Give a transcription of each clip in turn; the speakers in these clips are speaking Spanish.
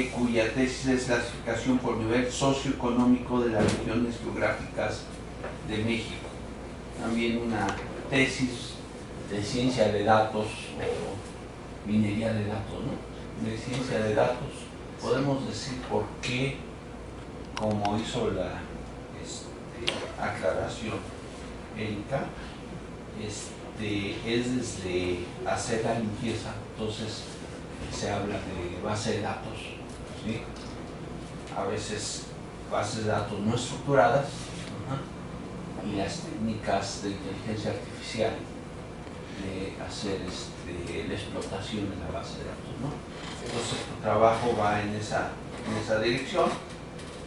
cuya tesis es clasificación por nivel socioeconómico de las regiones geográficas de México. También una tesis de ciencia de datos o minería de datos, ¿no? De ciencia de datos. Podemos decir por qué, como hizo la aclaración Erika, es desde hacer la limpieza. Entonces se habla de base de datos, ¿sí? A veces bases de datos no estructuradas, y las técnicas de inteligencia artificial de hacer la explotación de la base de datos, ¿no? Entonces tu trabajo va en esa dirección,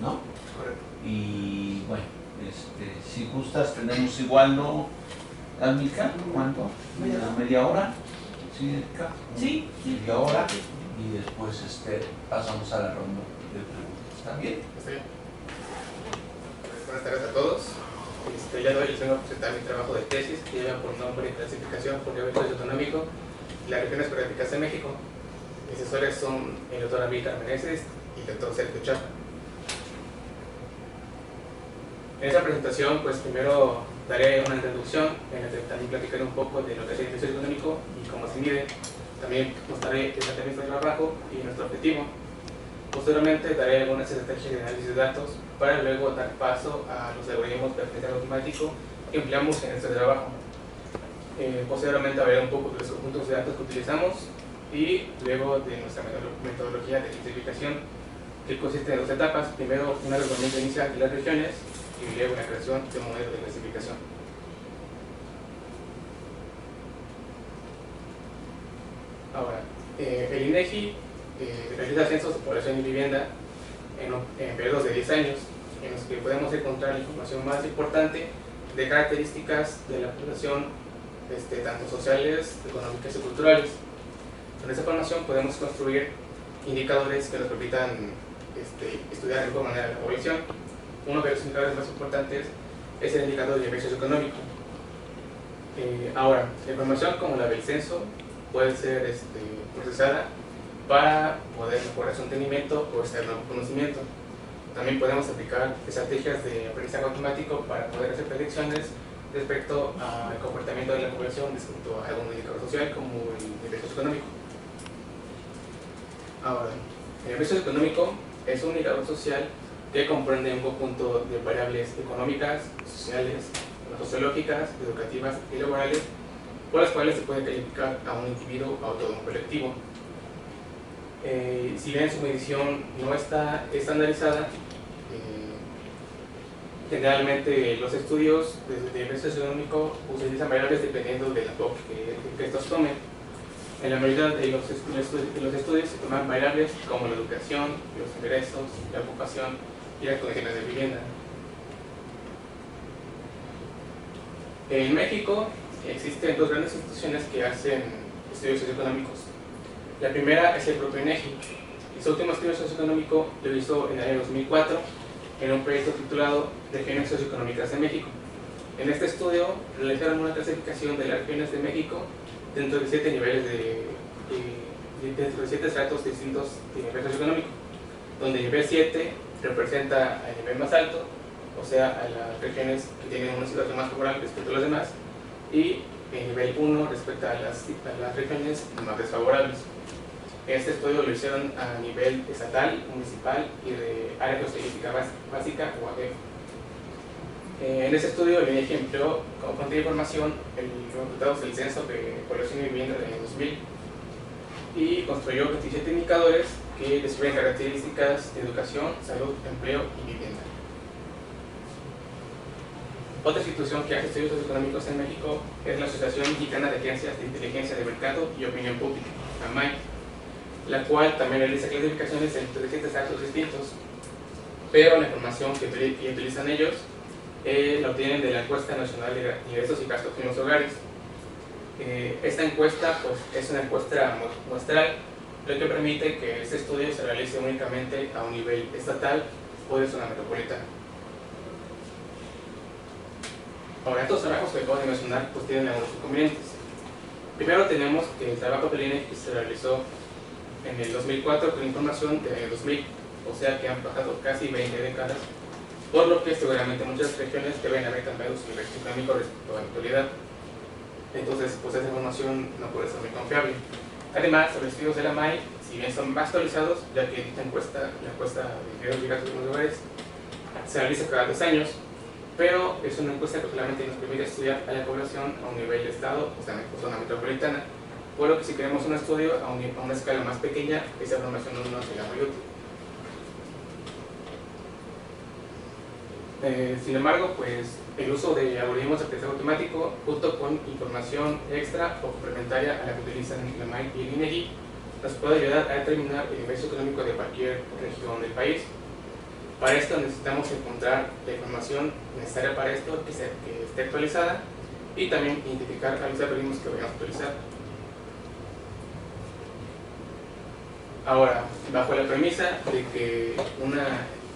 ¿no? Correcto. Y bueno, si gustas tenemos igual, ¿no, Almica? ¿Cuánto? ¿Media hora? ¿Sí, Erika? Sí. Media hora, y después pasamos a la ronda de preguntas. ¿Está bien? Está bien. Buenas tardes a todos. Ya hoy les vengo a presentar mi trabajo de tesis que lleva por nombre Clasificación por nivel socioeconómico de las regiones geográficas de México. Mis asesores son el doctor Amílcar Meneses y el doctor Sergio Chapa. En esta presentación, pues primero daré una introducción en la que también platicaré un poco de lo que es el nivel socioeconómico y cómo se mide. También mostraré el planteamiento del trabajo y nuestro objetivo. Posteriormente daré algunas estrategias de análisis de datos para luego dar paso a los algoritmos de aprendizaje automático que empleamos en este trabajo. Posteriormente hablaré un poco de los conjuntos de datos que utilizamos y luego de nuestra metodología de clasificación, que consiste en dos etapas. Primero, un agrupamiento inicial de las regiones y luego la creación de un modelo de clasificación. Ahora, el INEGI realiza censos de población y vivienda en periodos de 10 años, en los que podemos encontrar la información más importante de características de la población, tanto sociales, económicas y culturales. Con esta información podemos construir indicadores que nos permitan estudiar de mejor manera la población. Uno de los indicadores más importantes es el indicador de nivel socioeconómico. Ahora, la información como la del censo puede ser procesada para poder mejorar su entendimiento o este nuevo conocimiento. También podemos aplicar estrategias de aprendizaje automático para poder hacer predicciones respecto al comportamiento de la población respecto a algún indicador social como el nivel socioeconómico. Ahora, el nivel socioeconómico es un indicador social que comprende un conjunto de variables económicas, sociales, sociológicas, educativas y laborales, por las cuales se puede calificar a un individuo o a todo un colectivo. Si bien su medición no está estandarizada, generalmente los estudios de nivel socioeconómico utilizan variables dependiendo del enfoque que estos tomen. En la mayoría de los estudios se toman variables como la educación, los ingresos, la ocupación y las condiciones de vivienda. En México existen dos grandes instituciones que hacen estudios socioeconómicos. La primera es el propio INEGI, y su último estudio socioeconómico lo hizo en el año 2004 en un proyecto titulado Regiones Socioeconómicas de México. En este estudio realizaron una clasificación de las regiones de México dentro de 7 niveles dentro de 7 estratos distintos de nivel socioeconómico, donde el nivel 7 representa al nivel más alto, o sea, a las regiones que tienen una situación más favorable respecto a las demás, y el nivel 1 respecta a las regiones más desfavorables. Este estudio lo hicieron a nivel estatal, municipal y de área geoestadística básica o AGEF. En este estudio el INEGI empleó como fuente de información los resultados del censo de población y vivienda del año 2000 y construyó 27 indicadores que describen características de educación, salud, empleo y vivienda. Otra institución que hace estudios socioeconómicos en México es la Asociación Mexicana de Agencias de Inteligencia de Mercado y Opinión Pública, AMAI, la cual también realiza clasificaciones entre 7 estratos distintos, pero la información que utilizan ellos la obtienen de la Encuesta Nacional de Ingresos y Gastos en los Hogares. Esta encuesta pues, es una encuesta muestral, lo que permite que este estudio se realice únicamente a un nivel estatal o de zona metropolitana. Ahora, estos trabajos que acabo de mencionar pues, tienen algunos inconvenientes. Primero tenemos que el trabajo del INEGI se realizó en el 2004 con información del 2000, o sea que han pasado casi 20 décadas, por lo que seguramente muchas regiones deben haber cambiado su registro económico respecto a la actualidad. Entonces, pues esa información no puede ser muy confiable. Además, los estudios de la MAI, si bien son más actualizados, ya que esta encuesta, la encuesta de ingresos y gastos de los hogares, se realiza cada 2 años, pero es una encuesta que solamente nos permite estudiar a la población a un nivel de estado, o sea, zona metropolitana, por lo que si queremos un estudio a una escala más pequeña, esa información no nos será muy útil. Sin embargo, pues el uso de algoritmos de aprendizaje automático junto con información extra o complementaria a la que utilizan la MAI y el INEGI nos puede ayudar a determinar el nivel socioeconómico de cualquier región del país. Para esto necesitamos encontrar la información necesaria para esto que esté actualizada y también identificar a los algoritmos que vayamos a utilizar. Ahora, bajo la premisa de que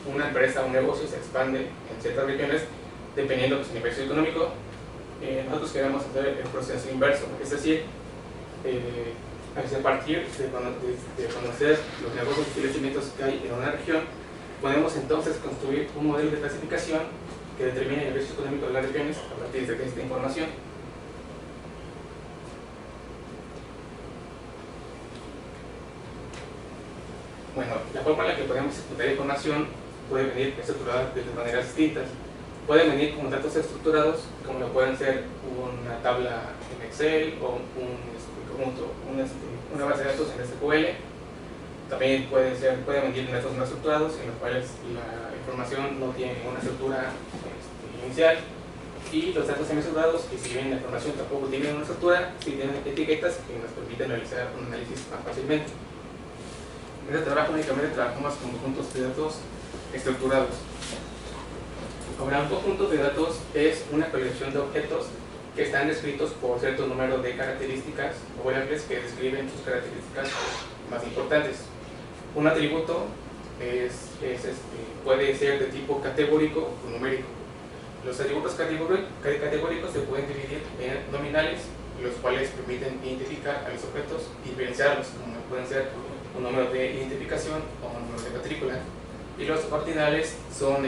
una empresa o un negocio se expande en ciertas regiones dependiendo de su nivel socioeconómico, nosotros queremos hacer el proceso inverso, es decir, a partir de conocer los negocios y establecimientos que hay en una región, podemos entonces construir un modelo de clasificación que determine el nivel socioeconómico de las regiones a partir de esta información. Bueno, la forma en la que podemos ejecutar la información puede venir estructurada de maneras distintas. Pueden venir como datos estructurados, como lo pueden ser una tabla en Excel o una base de datos en SQL. También pueden venir datos no estructurados, en los cuales la información no tiene ninguna estructura inicial. Y los datos semi-estructurados, que si bien la información tampoco tiene una estructura, sí tienen etiquetas que nos permiten realizar un análisis más fácilmente. En este trabajo únicamente trabajamos con conjuntos de datos estructurados. Ahora, un conjunto de datos es una colección de objetos que están descritos por cierto número de características o variables que describen sus características más importantes. Un atributo puede ser de tipo categórico o numérico. Los atributos categóricos se pueden dividir en nominales, los cuales permiten identificar a los objetos y diferenciarlos, como pueden ser un número de identificación o un número de matrícula. Y los ordinales son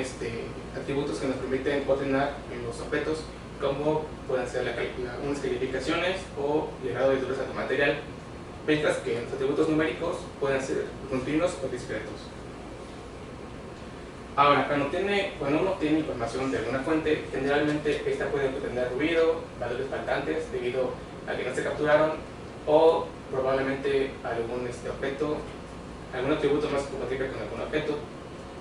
atributos que nos permiten ordenar los objetos, como pueden ser unas calificaciones o el grado de dureza de material, mientras que los atributos numéricos pueden ser continuos o discretos. Ahora, cuando uno tiene información de alguna fuente, generalmente esta puede contener ruido, valores faltantes debido a que no se capturaron, o probablemente algún objeto, algún atributo no se compatible con algún objeto.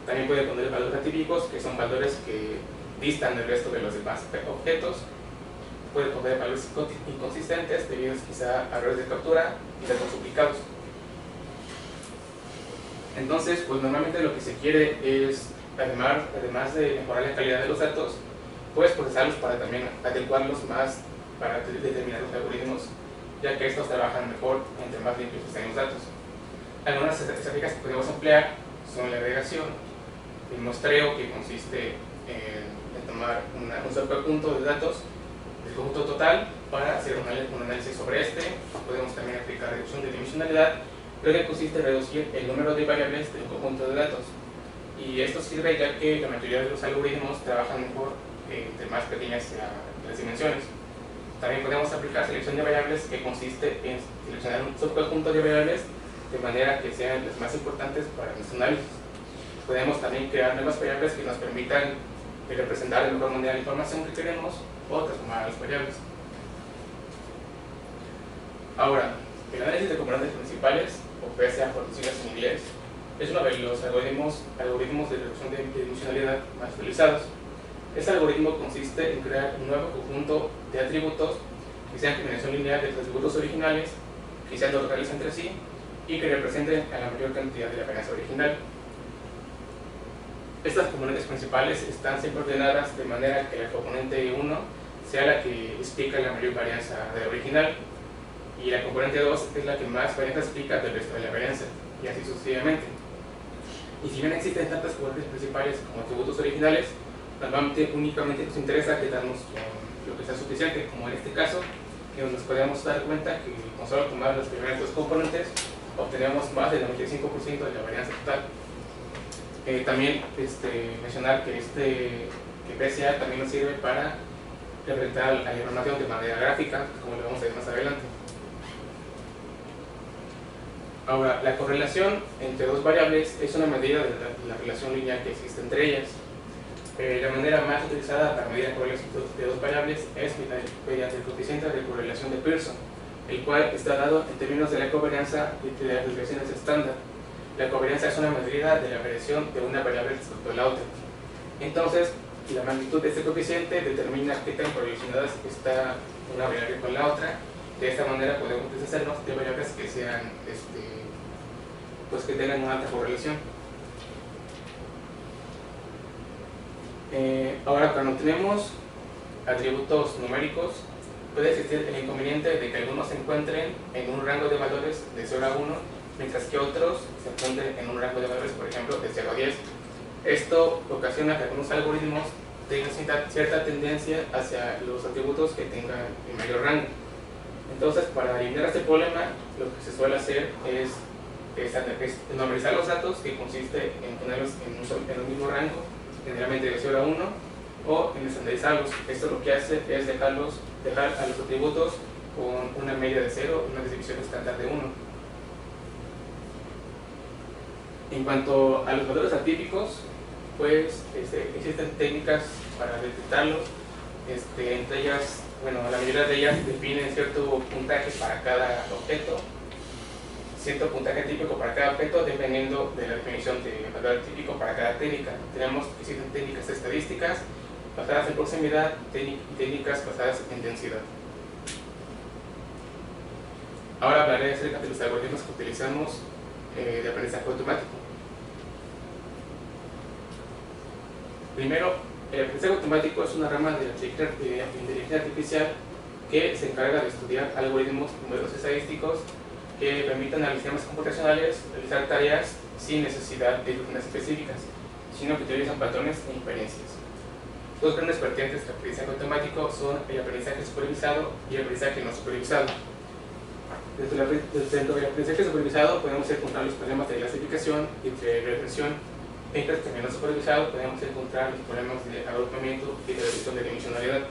También puede poner valores atípicos, que son valores que distan del resto de los demás objetos. Puede poner valores inconsistentes debido quizá a errores de captura y datos duplicados. Entonces, pues normalmente lo que se quiere es, además de mejorar la calidad de los datos, pues procesarlos para también adecuarlos más para determinar los algoritmos, ya que estos trabajan mejor entre más limpios estén los datos. Algunas estrategias que podemos emplear son la agregación, el muestreo, que consiste en tomar un subconjunto de datos del conjunto total para hacer un análisis sobre este. Podemos también aplicar reducción de dimensionalidad, pero que consiste en reducir el número de variables de un conjunto de datos. Y esto sirve ya que la mayoría de los algoritmos trabajan mejor entre más pequeñas las dimensiones. También podemos aplicar selección de variables, que consiste en seleccionar un subconjunto de variables de manera que sean las más importantes para nuestro análisis. Podemos también crear nuevas variables que nos permitan representar de mejor manera la información que queremos o transformar las variables. Ahora, el análisis de componentes principales, o PSA por siglas en inglés, es uno de los algoritmos de reducción de dimensionalidad más utilizados. Este algoritmo consiste en crear un nuevo conjunto de atributos que sean combinación lineal de los atributos originales, que sean locales entre sí y que representen a la mayor cantidad de la varianza original. Estas componentes principales están siempre ordenadas de manera que la componente 1 sea la que explica la mayor varianza de la original, y la componente 2 es la que más varianza explica del resto de la varianza, y así sucesivamente. Y si bien existen tantas componentes principales como atributos originales, normalmente únicamente nos interesa quedarnos con lo que sea suficiente, como en este caso, que nos podemos dar cuenta que con solo tomar las primeras dos componentes obtenemos más del 95% de la varianza total. También mencionar que PSA también nos sirve para representar la información de manera gráfica, como lo vamos a ver más adelante. Ahora, la correlación entre dos variables es una medida de la relación lineal que existe entre ellas. La manera más utilizada para medir la correlación de dos variables es mediante el coeficiente de correlación de Pearson, el cual está dado en términos de la covarianza y de las desviaciones estándar. La covarianza es una medida de la variación de una variable respecto a la otra. Entonces, la magnitud de este coeficiente determina qué tan correlacionadas está una variable con la otra. De esta manera podemos deshacernos de variables que sean, pues que tengan una alta correlación. Ahora, cuando tenemos atributos numéricos, puede existir el inconveniente de que algunos se encuentren en un rango de valores de 0 a 1, mientras que otros se encuentren en un rango de valores, por ejemplo, de 0 a 10. Esto ocasiona que algunos algoritmos tengan cierta tendencia hacia los atributos que tengan el mayor rango. Entonces, para eliminar este problema, lo que se suele hacer es numerizar los datos, que consiste en ponerlos en un mismo rango, generalmente de 0 a 1, o en estandarizarlos. Esto lo que hace es dejar a los atributos con una media de 0 y una distribución estándar de 1. En cuanto a los valores atípicos, pues existen técnicas para detectarlos. Entre ellas, bueno, la mayoría de ellas definen cierto puntaje para cada objeto, cierto puntaje típico para cada objeto, dependiendo de la definición de valor típico para cada técnica. Tenemos que existen técnicas estadísticas basadas en proximidad y técnicas basadas en densidad. Ahora hablaré acerca de los algoritmos que utilizamos de aprendizaje automático. Primero, el aprendizaje automático es una rama de la inteligencia artificial que se encarga de estudiar algoritmos y modelos estadísticos que permitan a los sistemas computacionales realizar tareas sin necesidad de rutinas específicas, sino que utilizan patrones e inferencias. Dos grandes vertientes del aprendizaje automático son el aprendizaje supervisado y el aprendizaje no supervisado. Dentro del aprendizaje supervisado podemos encontrar los problemas de clasificación y de regresión, mientras que en el no supervisado podemos encontrar los problemas de agrupamiento y de reducción de dimensionalidad.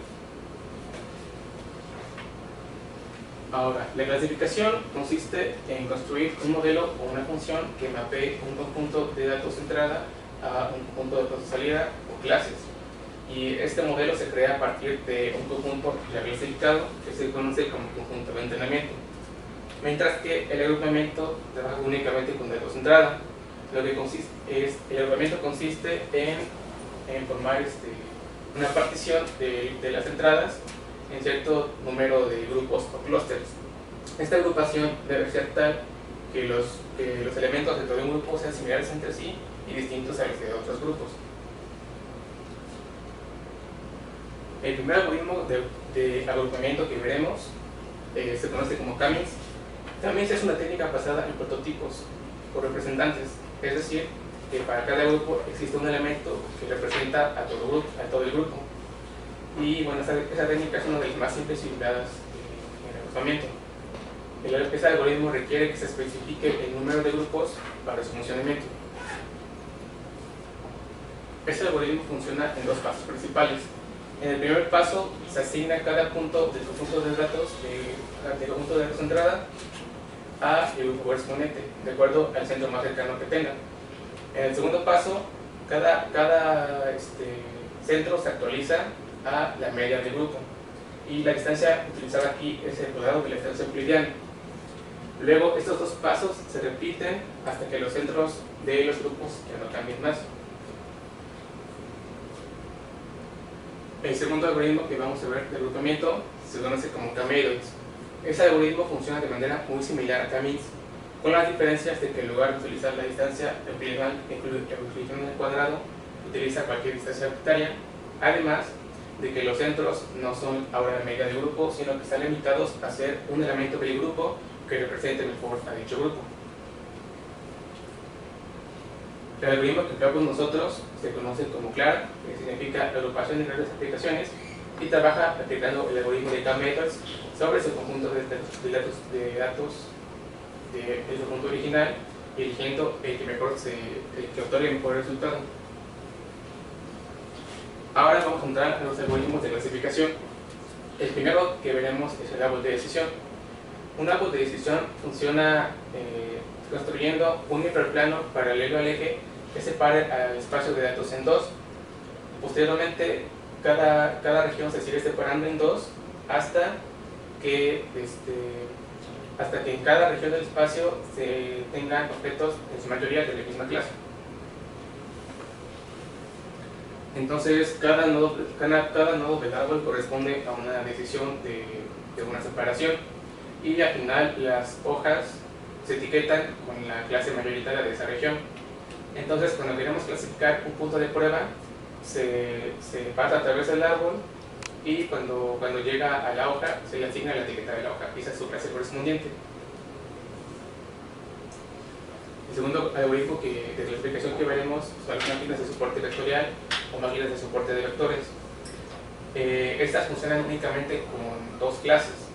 Ahora, la clasificación consiste en construir un modelo o una función que mapee un conjunto de datos de entrada a un conjunto de datos de salida o clases. Y este modelo se crea a partir de un conjunto ya clasificado que se conoce como conjunto de entrenamiento. Mientras que el agrupamiento trabaja únicamente con datos de entrada. Lo que el agrupamiento consiste en formar una partición de las entradas en cierto número de grupos o clústeres. Esta agrupación debe ser tal que los elementos dentro de un grupo sean similares entre sí y distintos a los de otros grupos. El primer algoritmo de agrupamiento que veremos se conoce como K-means. K-means es una técnica basada en prototipos o representantes, es decir, que para cada grupo existe un elemento que representa a todo el grupo. Y bueno, esa técnica es una de las más simples y empleadas en el agrupamiento. Este algoritmo requiere que se especifique el número de grupos para su funcionamiento. Este algoritmo funciona en dos pasos principales. En el primer paso se asigna cada punto del conjunto de datos de entrada a el grupo correspondiente, de acuerdo al centro más cercano que tenga. En el segundo paso, cada centro se actualiza a la media del grupo, y la distancia utilizada aquí es el cuadrado de la distancia euclidiana. Luego estos dos pasos se repiten hasta que los centros de los grupos ya no cambien más. El segundo algoritmo que vamos a ver de agrupamiento se conoce como K-meadoids. Este algoritmo funciona de manera muy similar a K-means, con las diferencias de que en lugar de utilizar la distancia euclidiana al cuadrado, utiliza cualquier distancia arbitraria, además de que los centros no son ahora la media del grupo, sino que están limitados a ser un elemento del grupo que represente mejor a dicho grupo. El algoritmo que empleamos nosotros se conoce como CLAR, que significa agrupación de grandes aplicaciones, y trabaja aplicando el algoritmo de K-meadoids sobre su conjunto de datos del conjunto original y eligiendo el que otorgue mejor resultado. Ahora vamos a entrar a los algoritmos de clasificación. El primero que veremos es el árbol de decisión. Un árbol de decisión funciona construyendo un hiperplano paralelo al eje que separe al espacio de datos en dos. Posteriormente, cada región se sigue separando en dos hasta que en cada región del espacio se tengan objetos en su mayoría de la misma clase. Entonces, cada nodo del árbol corresponde a una decisión de una separación, y al final las hojas se etiquetan con la clase mayoritaria de esa región. Entonces, cuando queremos clasificar un punto de prueba, se pasa a través del árbol, y cuando llega a la hoja se le asigna la etiqueta de la hoja, y esa es su clase correspondiente. El segundo algoritmo de clasificación que veremos son las máquinas de soporte vectorial o máquinas de soporte de vectores. Estas funcionan únicamente con dos clases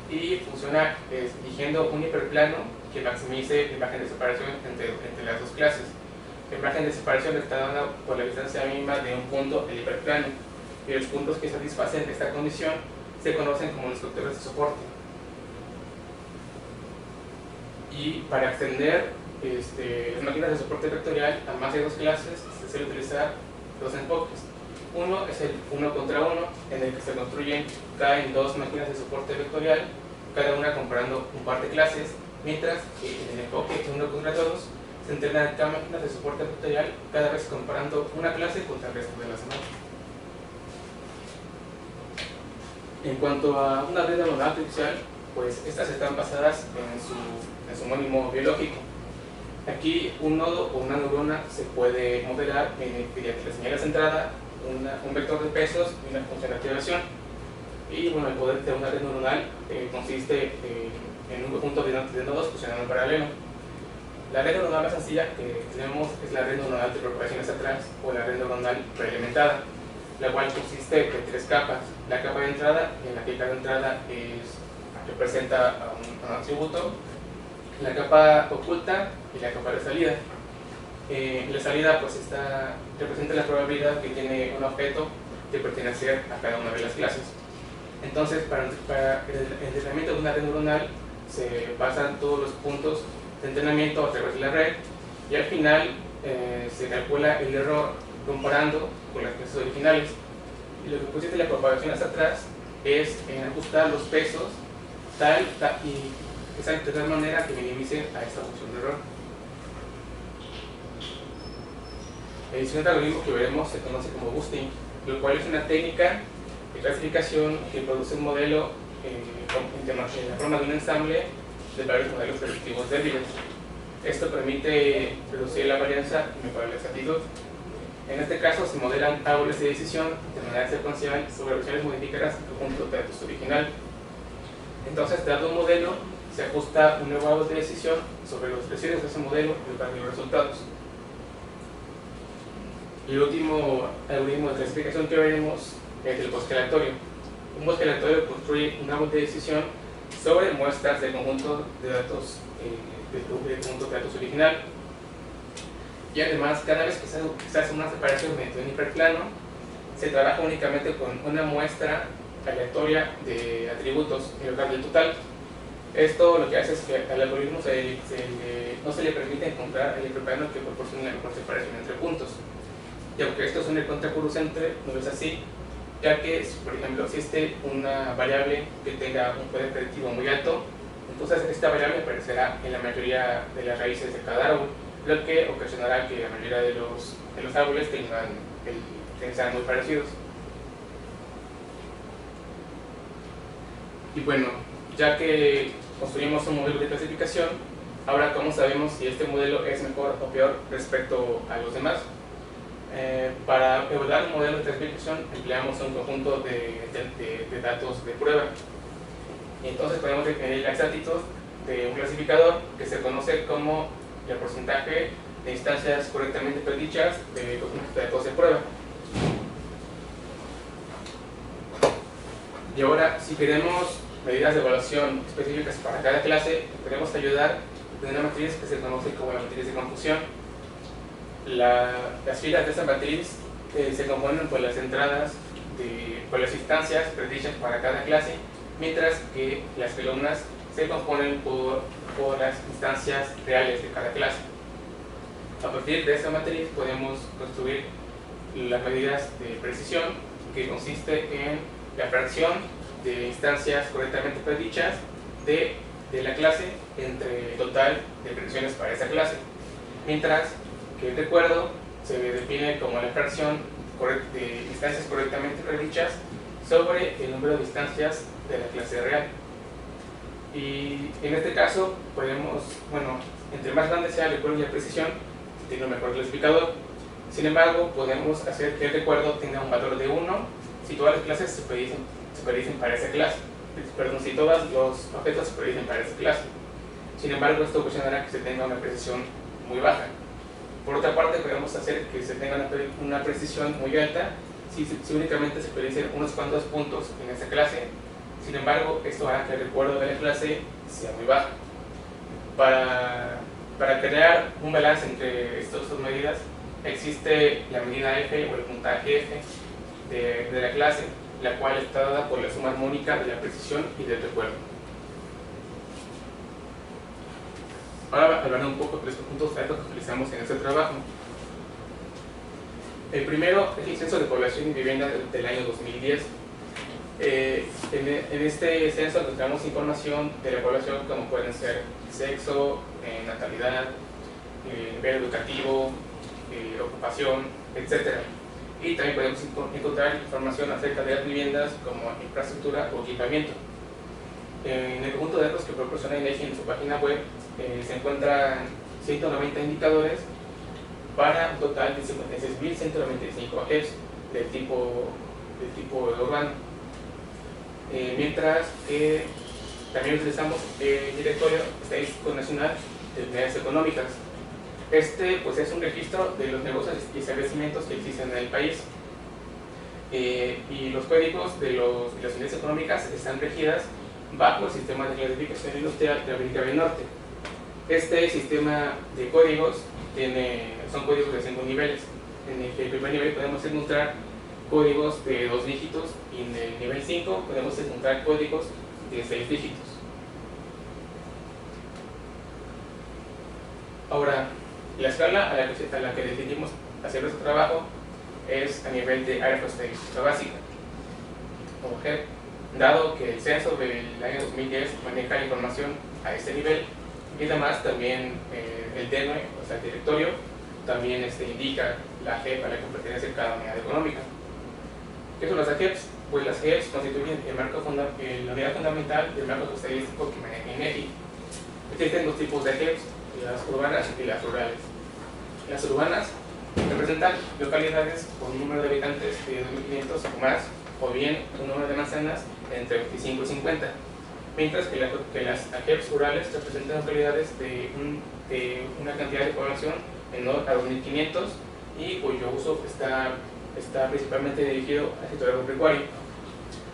y funciona eligiendo un hiperplano que maximice la imagen de separación entre las dos clases. La imagen de separación está dada por la distancia mínima de un punto del hiperplano, y los puntos que satisfacen esta condición se conocen como los vectores de soporte. Y para extender las máquinas de soporte vectorial a más de dos clases, se suele utilizar dos enfoques. Uno es el uno contra uno, en el que se construyen dos máquinas de soporte vectorial, cada una comparando un par de clases, mientras que en el enfoque uno contra todos se entrenan cada máquina de soporte vectorial, cada vez comparando una clase contra el resto de las demás. En cuanto a una red neuronal artificial, pues estas están basadas en su homónimo biológico. Aquí un nodo o una neurona se puede modelar mediante las señales de entrada, un vector de pesos y una función de activación. Y bueno, el poder de una red neuronal consiste en un conjunto de nodos funcionando en paralelo. La red neuronal más sencilla que tenemos es la red neuronal de propagación hacia atrás, o la red neuronal preelementada, la cual consiste en tres capas. La capa de entrada, en la que cada entrada representa a un atributo, la capa oculta y la capa de salida. La salida pues representa la probabilidad que tiene un objeto de pertenecer a cada una de las clases. Entonces, para el entrenamiento de una red neuronal se pasan todos los puntos de entrenamiento a través de la red, y al final se calcula el error comparando con las clases originales. Y lo que consiste la propagación hacia atrás es en ajustar los pesos de tal manera que minimicen a esta función de error. El siguiente algoritmo que veremos se conoce como boosting, lo cual es una técnica de clasificación que produce un modelo en la forma de un ensamble de varios modelos predictivos débiles. Esto permite reducir la varianza y mejorar la exactitud. En este caso se modelan árboles de decisión de manera secuencial sobre versiones modificadas del conjunto de datos original. Entonces, dado un modelo, se ajusta un nuevo árbol de decisión sobre los versiones de ese modelo y obtener los resultados. Y el último algoritmo de clasificación que veremos es el bosquelatorio. Un bosquelatorio construye un árbol de decisión sobre muestras del conjunto de datos original. Y además, cada vez que se hace una separación mediante un hiperplano, se trabaja únicamente con una muestra aleatoria de atributos en lugar del total. Esto lo que hace es que al algoritmo no se le permite encontrar el hiperplano que proporcione la mejor separación entre puntos. Y aunque esto suene contraproducente, no es así, ya que, si por ejemplo existe una variable que tenga un poder predictivo muy alto, entonces esta variable aparecerá en la mayoría de las raíces de cada árbol, lo que ocasionará que la mayoría de los árboles sean muy parecidos. Y bueno, ya que construimos un modelo de clasificación, ahora ¿cómo sabemos si este modelo es mejor o peor respecto a los demás? Para evaluar un modelo de clasificación empleamos un conjunto de datos de prueba. Y entonces podemos definir la exactitud de un clasificador que se conoce como el porcentaje de instancias correctamente predichas de conjuntos de datos de prueba. Y ahora, si queremos medidas de evaluación específicas para cada clase, podemos ayudar de una matriz que se conoce como la matriz de confusión. Las filas de esa matriz se componen por las entradas, por las instancias predichas para cada clase, mientras que las columnas se componen por las instancias reales de cada clase. A partir de esa matriz podemos construir las medidas de precisión, que consiste en la fracción de instancias correctamente predichas de la clase entre el total de predicciones para esa clase, mientras que el recuerdo se define como la fracción de instancias correctamente predichas sobre el número de instancias de la clase real. Y en este caso podemos, entre más grande sea el recuerdo y la precisión, tiene un mejor clasificador. Sin embargo, podemos hacer que el recuerdo tenga un valor de 1 si todas las clases se predicen para esa clase. Perdón, si todos los objetos se predicen para esa clase. Sin embargo, esto ocasionará que se tenga una precisión muy baja. Por otra parte, podemos hacer que se tenga una precisión muy alta si únicamente se predicen unos cuantos puntos en esa clase. Sin embargo, esto hará que el recuerdo de la clase sea muy bajo. Para crear un balance entre estas dos medidas, existe la medida f o el puntaje f de la clase, la cual está dada por la suma armónica de la precisión y del recuerdo. Ahora hablaré un poco de los conjuntos datos que utilizamos en este trabajo. El primero es el Censo de Población y Vivienda del año 2010. En este censo encontramos información de la población como pueden ser sexo, natalidad, nivel educativo, ocupación, etc. Y también podemos encontrar información acerca de las viviendas como infraestructura o equipamiento. En el conjunto de datos que proporciona INEGI en su página web se encuentran 190 indicadores para un total de 56.195 AGEPs del tipo urbano. Mientras que también utilizamos el Directorio Estadístico Nacional de Unidades Económicas. Este pues, es un registro de los negocios y establecimientos que existen en el país. Y los códigos de las unidades económicas están regidas bajo el sistema de clasificación industrial de América del Norte. Este sistema de códigos son códigos de 5 niveles. En el primer nivel podemos encontrar códigos de 2 dígitos y en el nivel 5 podemos encontrar códigos de 6 dígitos. Ahora, la escala a la que decidimos hacer nuestro trabajo es a nivel de área estadística básica, o GEP, dado que el censo del año 2010 maneja la información a este nivel y además también el DNUE, o sea el directorio, también indica la GEP a la que pertenece cada unidad económica. ¿Qué son las AGEPs? Pues las AGEPs constituyen la unidad fundamental del marco estadístico que maneja INEGI. Existen dos tipos de AGEPs, las urbanas y las rurales. Las urbanas representan localidades con un número de habitantes de 2.500 o más, o bien un número de manzanas entre 25 y 50, mientras que las AGEPs rurales representan localidades de una cantidad de población menor a 2.500 y cuyo uso está principalmente dirigido al sector agropecuario.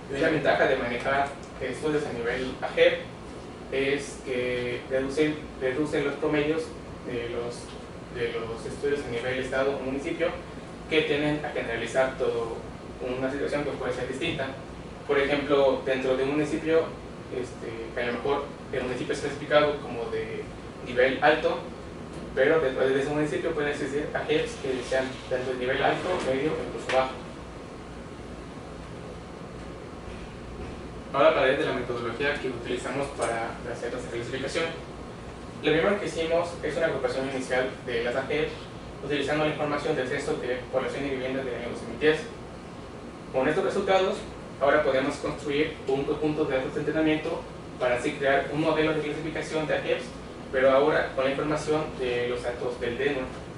Y la ventaja de manejar estudios a nivel AGEP es que reducen los promedios de los estudios a nivel estado o municipio que tienden a generalizar toda una situación que puede ser distinta. Por ejemplo, dentro de un municipio, que a lo mejor el municipio es clasificado como de nivel alto, pero dentro de ese municipio pueden existir AGEPs que sean tanto de nivel alto, medio o incluso bajo. Ahora hablaré de la metodología que utilizamos para hacer esta clasificación. Lo primero que hicimos es una agrupación inicial de las AGEPs utilizando la información del Censo de Población y Vivienda del año 2010. Con estos resultados, ahora podemos construir un conjunto de datos de entrenamiento para así crear un modelo de clasificación de AGEPs, pero ahora con la información de los datos del DNUE.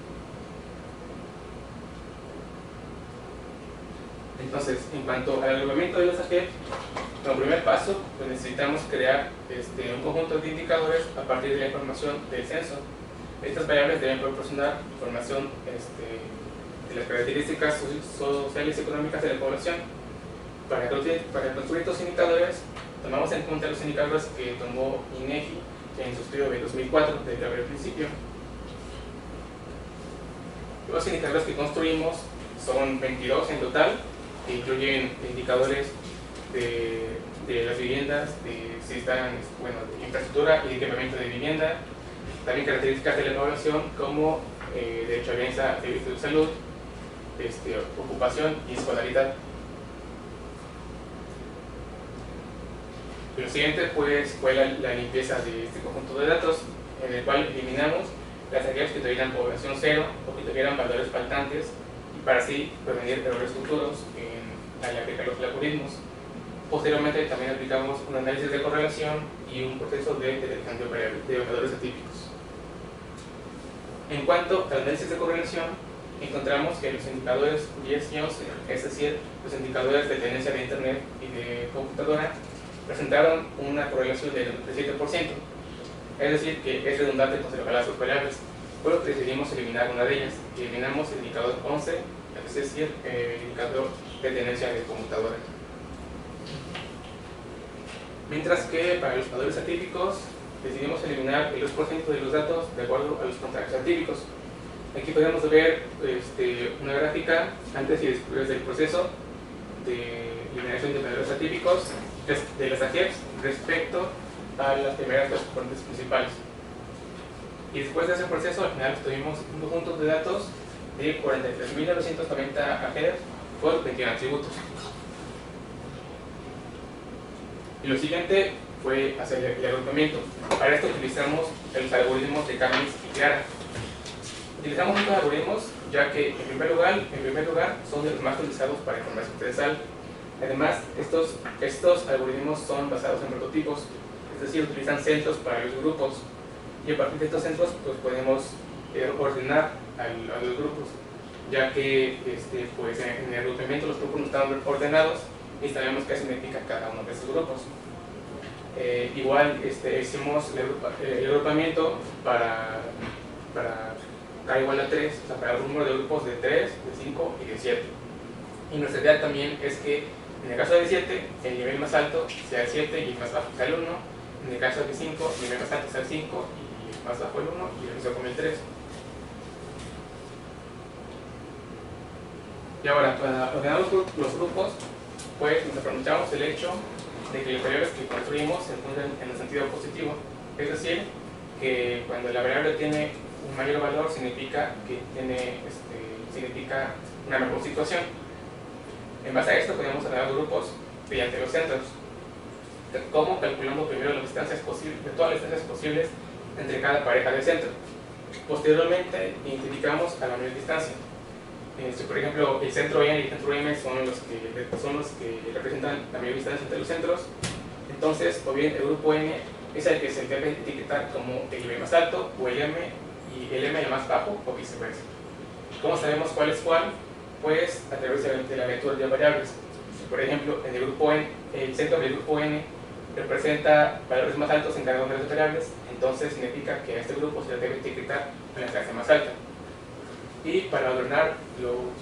Entonces, en cuanto al agrupamiento de los AGEPs, como primer paso, pues necesitamos crear un conjunto de indicadores a partir de la información del censo. Estas variables deben proporcionar información de las características sociales y económicas de la población. Para construir estos indicadores, tomamos en cuenta los indicadores que tomó INEGI en su estudio de 2004, del que hablé al principio. Los indicadores que construimos son 22 en total, que incluyen indicadores de las viviendas, de si están, bueno, de infraestructura y de equipamiento de vivienda, también características de la población como derecho a vivienda, servicios de salud, ocupación y escolaridad. Lo siguiente pues fue la limpieza de este conjunto de datos, en el cual eliminamos las aquellas que tuvieran población cero o que tuvieran valores faltantes, y para así prevenir errores futuros al aplicar los algoritmos. Posteriormente también aplicamos un análisis de correlación y un proceso de detección de valores atípicos. En cuanto al análisis de correlación, encontramos que los indicadores Bayes-Johns, es decir, los indicadores de tendencia de Internet y de computadora, presentaron una correlación del 97%, es decir, que es redundante considerar las variables, pero decidimos eliminar una de ellas. Eliminamos el indicador 11, es decir, el indicador de tendencia de computadora. Mientras que para los valores atípicos decidimos eliminar el 2% de los datos de acuerdo a los contratos atípicos. Aquí podemos ver una gráfica antes y después del proceso de eliminación de valores atípicos de las AGEPs respecto a las primeras dos fuentes principales. Y después de ese proceso, al final tuvimos un conjunto de datos de 43.990 AGEPs por 21 atributos. Y lo siguiente fue hacer el agrupamiento. Para esto utilizamos los algoritmos de Camis y Clara. Utilizamos estos algoritmos ya que en primer lugar son de los más utilizados para información procesal. Además, estos algoritmos son basados en prototipos, es decir, utilizan centros para los grupos, y a partir de estos centros pues podemos ordenar a los grupos, ya que pues en el agrupamiento los grupos no están ordenados y sabemos qué significa cada uno de esos grupos. Igual hicimos el agrupamiento para K igual a 3, o sea, para un número de grupos de 3, de 5 y de 7. Y nuestra idea también es que en el caso de 7, el nivel más alto sea el 7 y el más bajo sea el 1. En el caso de 5, el nivel más alto sea el 5 y el más bajo el 1, y lo mismo con el 3. Y ahora, para ordenar los grupos, pues nos aprovechamos el hecho de que las variables que construimos se encuentran en el sentido positivo. Es decir, que cuando la variable tiene un mayor valor significa que significa una mejor situación. En base a esto podemos ordenar grupos mediante los centros. ¿Cómo? Calculando primero las distancias posibles, de todas las distancias posibles entre cada pareja de centro. Posteriormente identificamos a la mayor distancia. Por ejemplo, el centro N y el centro M son los que representan la mayor distancia entre los centros. Entonces, o bien el grupo N es el que se debe etiquetar como el nivel más alto, o el M y el M el más bajo, o viceversa. ¿Cómo sabemos cuál es cuál? Pues a través de la lectura de variables. Por ejemplo, en el grupo N, el centro del grupo N representa valores más altos en cada una de las variables, entonces significa que a este grupo se le debe etiquetar con la clase más alta. Y para ordenar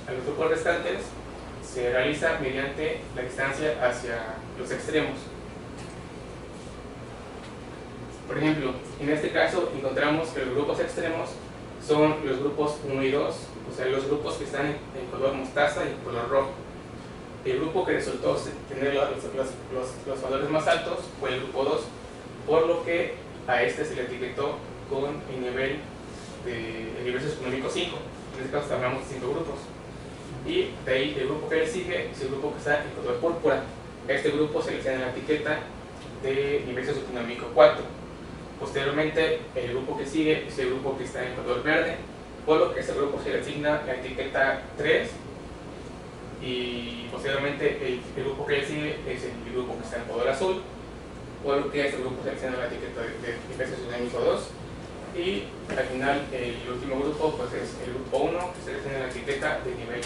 a los grupos restantes se realiza mediante la distancia hacia los extremos. Por ejemplo, en este caso encontramos que los grupos extremos son los grupos 1 y 2, o sea, los grupos que están en color mostaza y en color rojo. El grupo que resultó tener los valores más altos fue el grupo 2, por lo que a este se le etiquetó con el nivel socioeconómico 5. En este caso hablamos de 5 grupos. Y de ahí el grupo que le sigue es el grupo que está en color púrpura. A este grupo se le tiene la etiqueta de nivel socioeconómico 4. Posteriormente, el grupo que sigue es el grupo que está en color verde, por lo que a este grupo se le asigna la etiqueta 3. Y posteriormente el grupo que le sigue es el grupo que está en color azul, por lo que a este grupo se le asigna la etiqueta de nivel socioeconómico 2. Y al final el último grupo pues es el grupo 1, que se le asigna la etiqueta de nivel 1.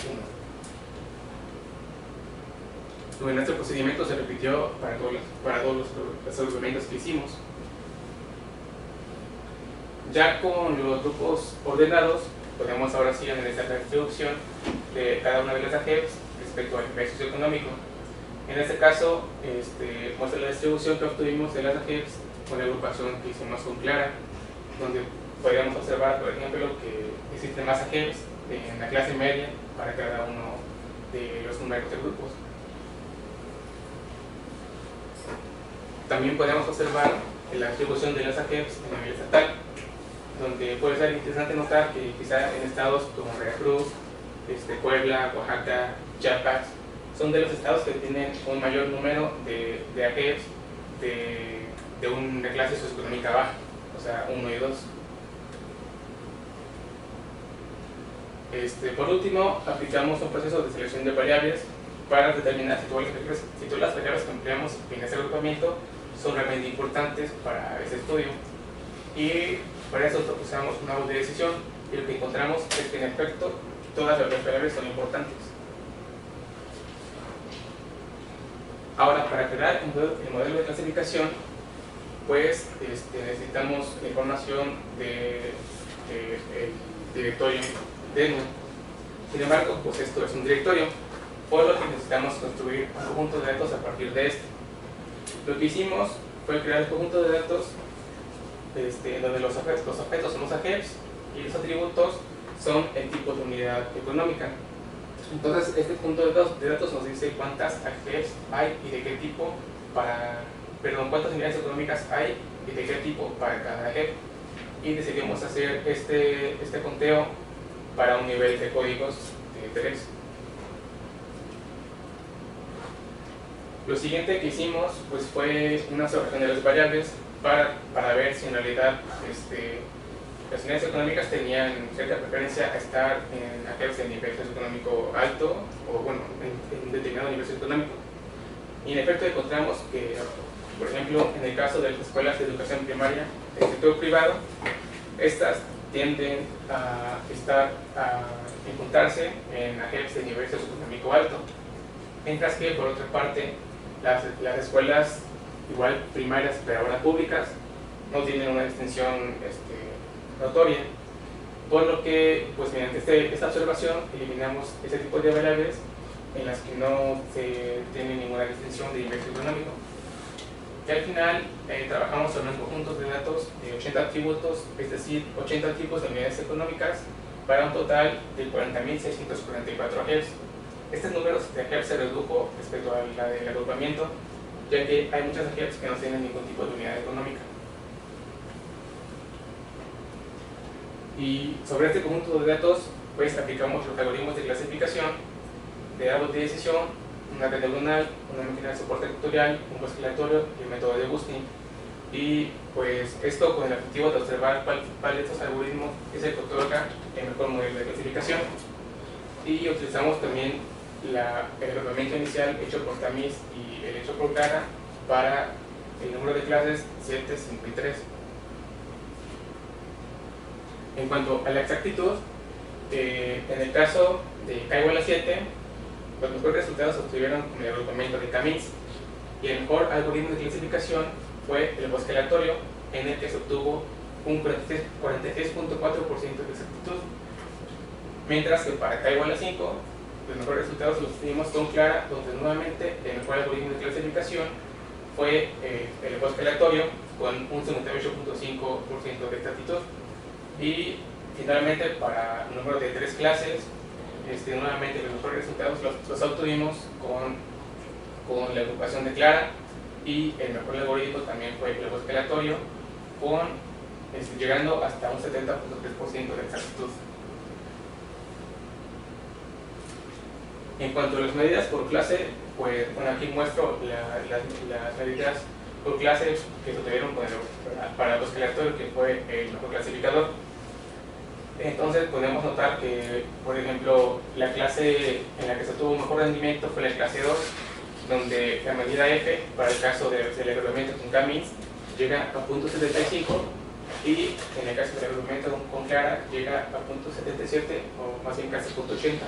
Bueno, este procedimiento se repitió para todos los agrupamientos que hicimos. Ya con los grupos ordenados, podemos ahora sí analizar la distribución de cada una de las AGEPs respecto al nivel socioeconómico. En este caso, muestra la distribución que obtuvimos de las AGEPs con la agrupación que hicimos con Clara, donde podríamos observar, por ejemplo, que existen más AGEPs en la clase media para cada uno de los números de grupos. También podemos observar la distribución de las AGEPs a nivel estatal, donde puede ser interesante notar que quizá en estados como Veracruz, Puebla, Oaxaca, Chiapas, son de los estados que tienen un mayor número de AGEPs de una clase socioeconómica baja, o sea, 1 y 2. Por último, aplicamos un proceso de selección de variables para determinar si todas las variables que empleamos en ese agrupamiento son realmente importantes para ese estudio. Y para eso usamos un árbol de decisión y lo que encontramos es que en efecto todas las variables son importantes. Ahora, para crear el modelo de clasificación, pues necesitamos información del directorio DENU. Sin embargo, pues esto es un directorio, por lo que necesitamos construir un conjunto de datos a partir de este. Lo que hicimos fue crear el conjunto de datos donde los objetos son los AGEPs y los atributos son el tipo de unidad económica. Entonces, este conjunto de datos nos dice cuántas AGEPs hay y de qué tipo cuántas unidades económicas hay y de qué tipo para cada AGEP. Y decidimos hacer este conteo para un nivel de códigos de 3. Lo siguiente que hicimos pues, fue una observación de las variables para ver si en realidad las unidades económicas tenían cierta preferencia a estar en AGEPs de nivel socioeconómico alto o bueno, en un determinado nivel socioeconómico. Y en efecto encontramos que, por ejemplo, en el caso de las escuelas de educación primaria del sector privado, estas tienden a encontrarse en AGEPs de nivel socioeconómico alto, mientras que por otra parte las escuelas igual primarias pero ahora públicas no tienen una distinción notoria, por lo que pues mediante esta observación eliminamos ese tipo de variables en las que no se tiene ninguna distinción de nivel socioeconómico. Y al final trabajamos sobre unos conjuntos de datos de 80 atributos, es decir, 80 tipos de unidades económicas para un total de 40.644 AGEPs. Este número de AGEPs se redujo respecto a la del agrupamiento, ya que hay muchas AGEPs que no tienen ningún tipo de unidad económica. Y sobre este conjunto de datos, pues aplicamos los algoritmos de clasificación de árbol de decisión, una red neuronal, una máquina de soporte vectorial, un bosque aleatorio y el método de Gustin. Y pues esto con el objetivo de observar cuál de estos algoritmos es el que otorga el mejor modelo de clasificación. Y utilizamos también el agrupamiento inicial hecho por Tamis y el hecho por Clara para el número de clases 7, 5 y 3. En cuanto a la exactitud, en el caso de K igual a 7, los mejores resultados se obtuvieron con el agrupamiento de Tamis y el mejor algoritmo de clasificación fue el bosque aleatorio, en el que se obtuvo un 46.4% de exactitud, mientras que para K igual a 5 los mejores resultados los obtuvimos con Clara, donde nuevamente el mejor algoritmo de clasificación fue el bosque aleatorio con un 58.5% de exactitud. Y finalmente para el número de 3 clases, nuevamente los mejores resultados los obtuvimos con la agrupación de Clara, y el mejor algoritmo también fue el bosque aleatorio, llegando hasta un 70.3% de exactitud. En cuanto a las medidas por clase, pues bueno, aquí muestro las medidas por clase que se obtuvieron para el bosque aleatorio, que fue el mejor clasificador. Entonces podemos notar que, por ejemplo, la clase en la que se obtuvo mejor rendimiento fue la clase 2, donde la medida F, para el caso del agrupamiento con K-means, llega a 0.75, y en el caso del agrupamiento con Clara llega a 0.77, o más bien casi 0.80.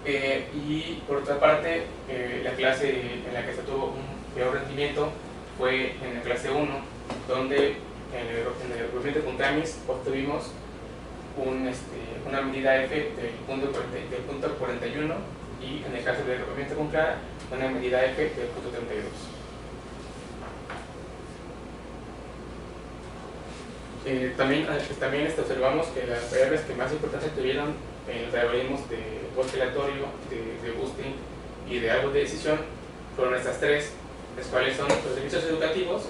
Y por otra parte, la clase en la que se obtuvo un peor rendimiento fue en la clase 1, donde en el agrupamiento con K-means obtuvimos una medida F del punto 41, y en el caso del agrupamiento con Clara una medida F del punto 32. También observamos que las variables que más importancia tuvieron en los algoritmos de bosque aleatorio, de boosting y de árbol de decisión fueron estas tres, las cuales son los servicios educativos,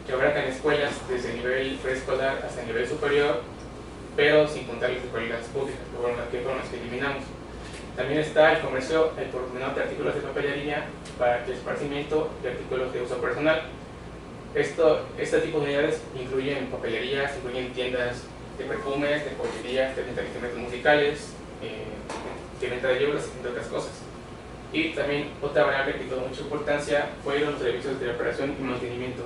que abarcan escuelas desde el nivel preescolar hasta el nivel superior, pero sin contar las escuelas públicas, que fueron las que eliminamos. También está el comercio por menor de artículos de papelería para el esparcimiento de artículos de uso personal. Este tipo de unidades incluyen papelerías, incluyen tiendas de perfumes, de joyerías, de venta de instrumentos musicales, de venta de libros, entre otras cosas. Y también otra variable que tuvo mucha importancia fueron los servicios de reparación y mantenimiento,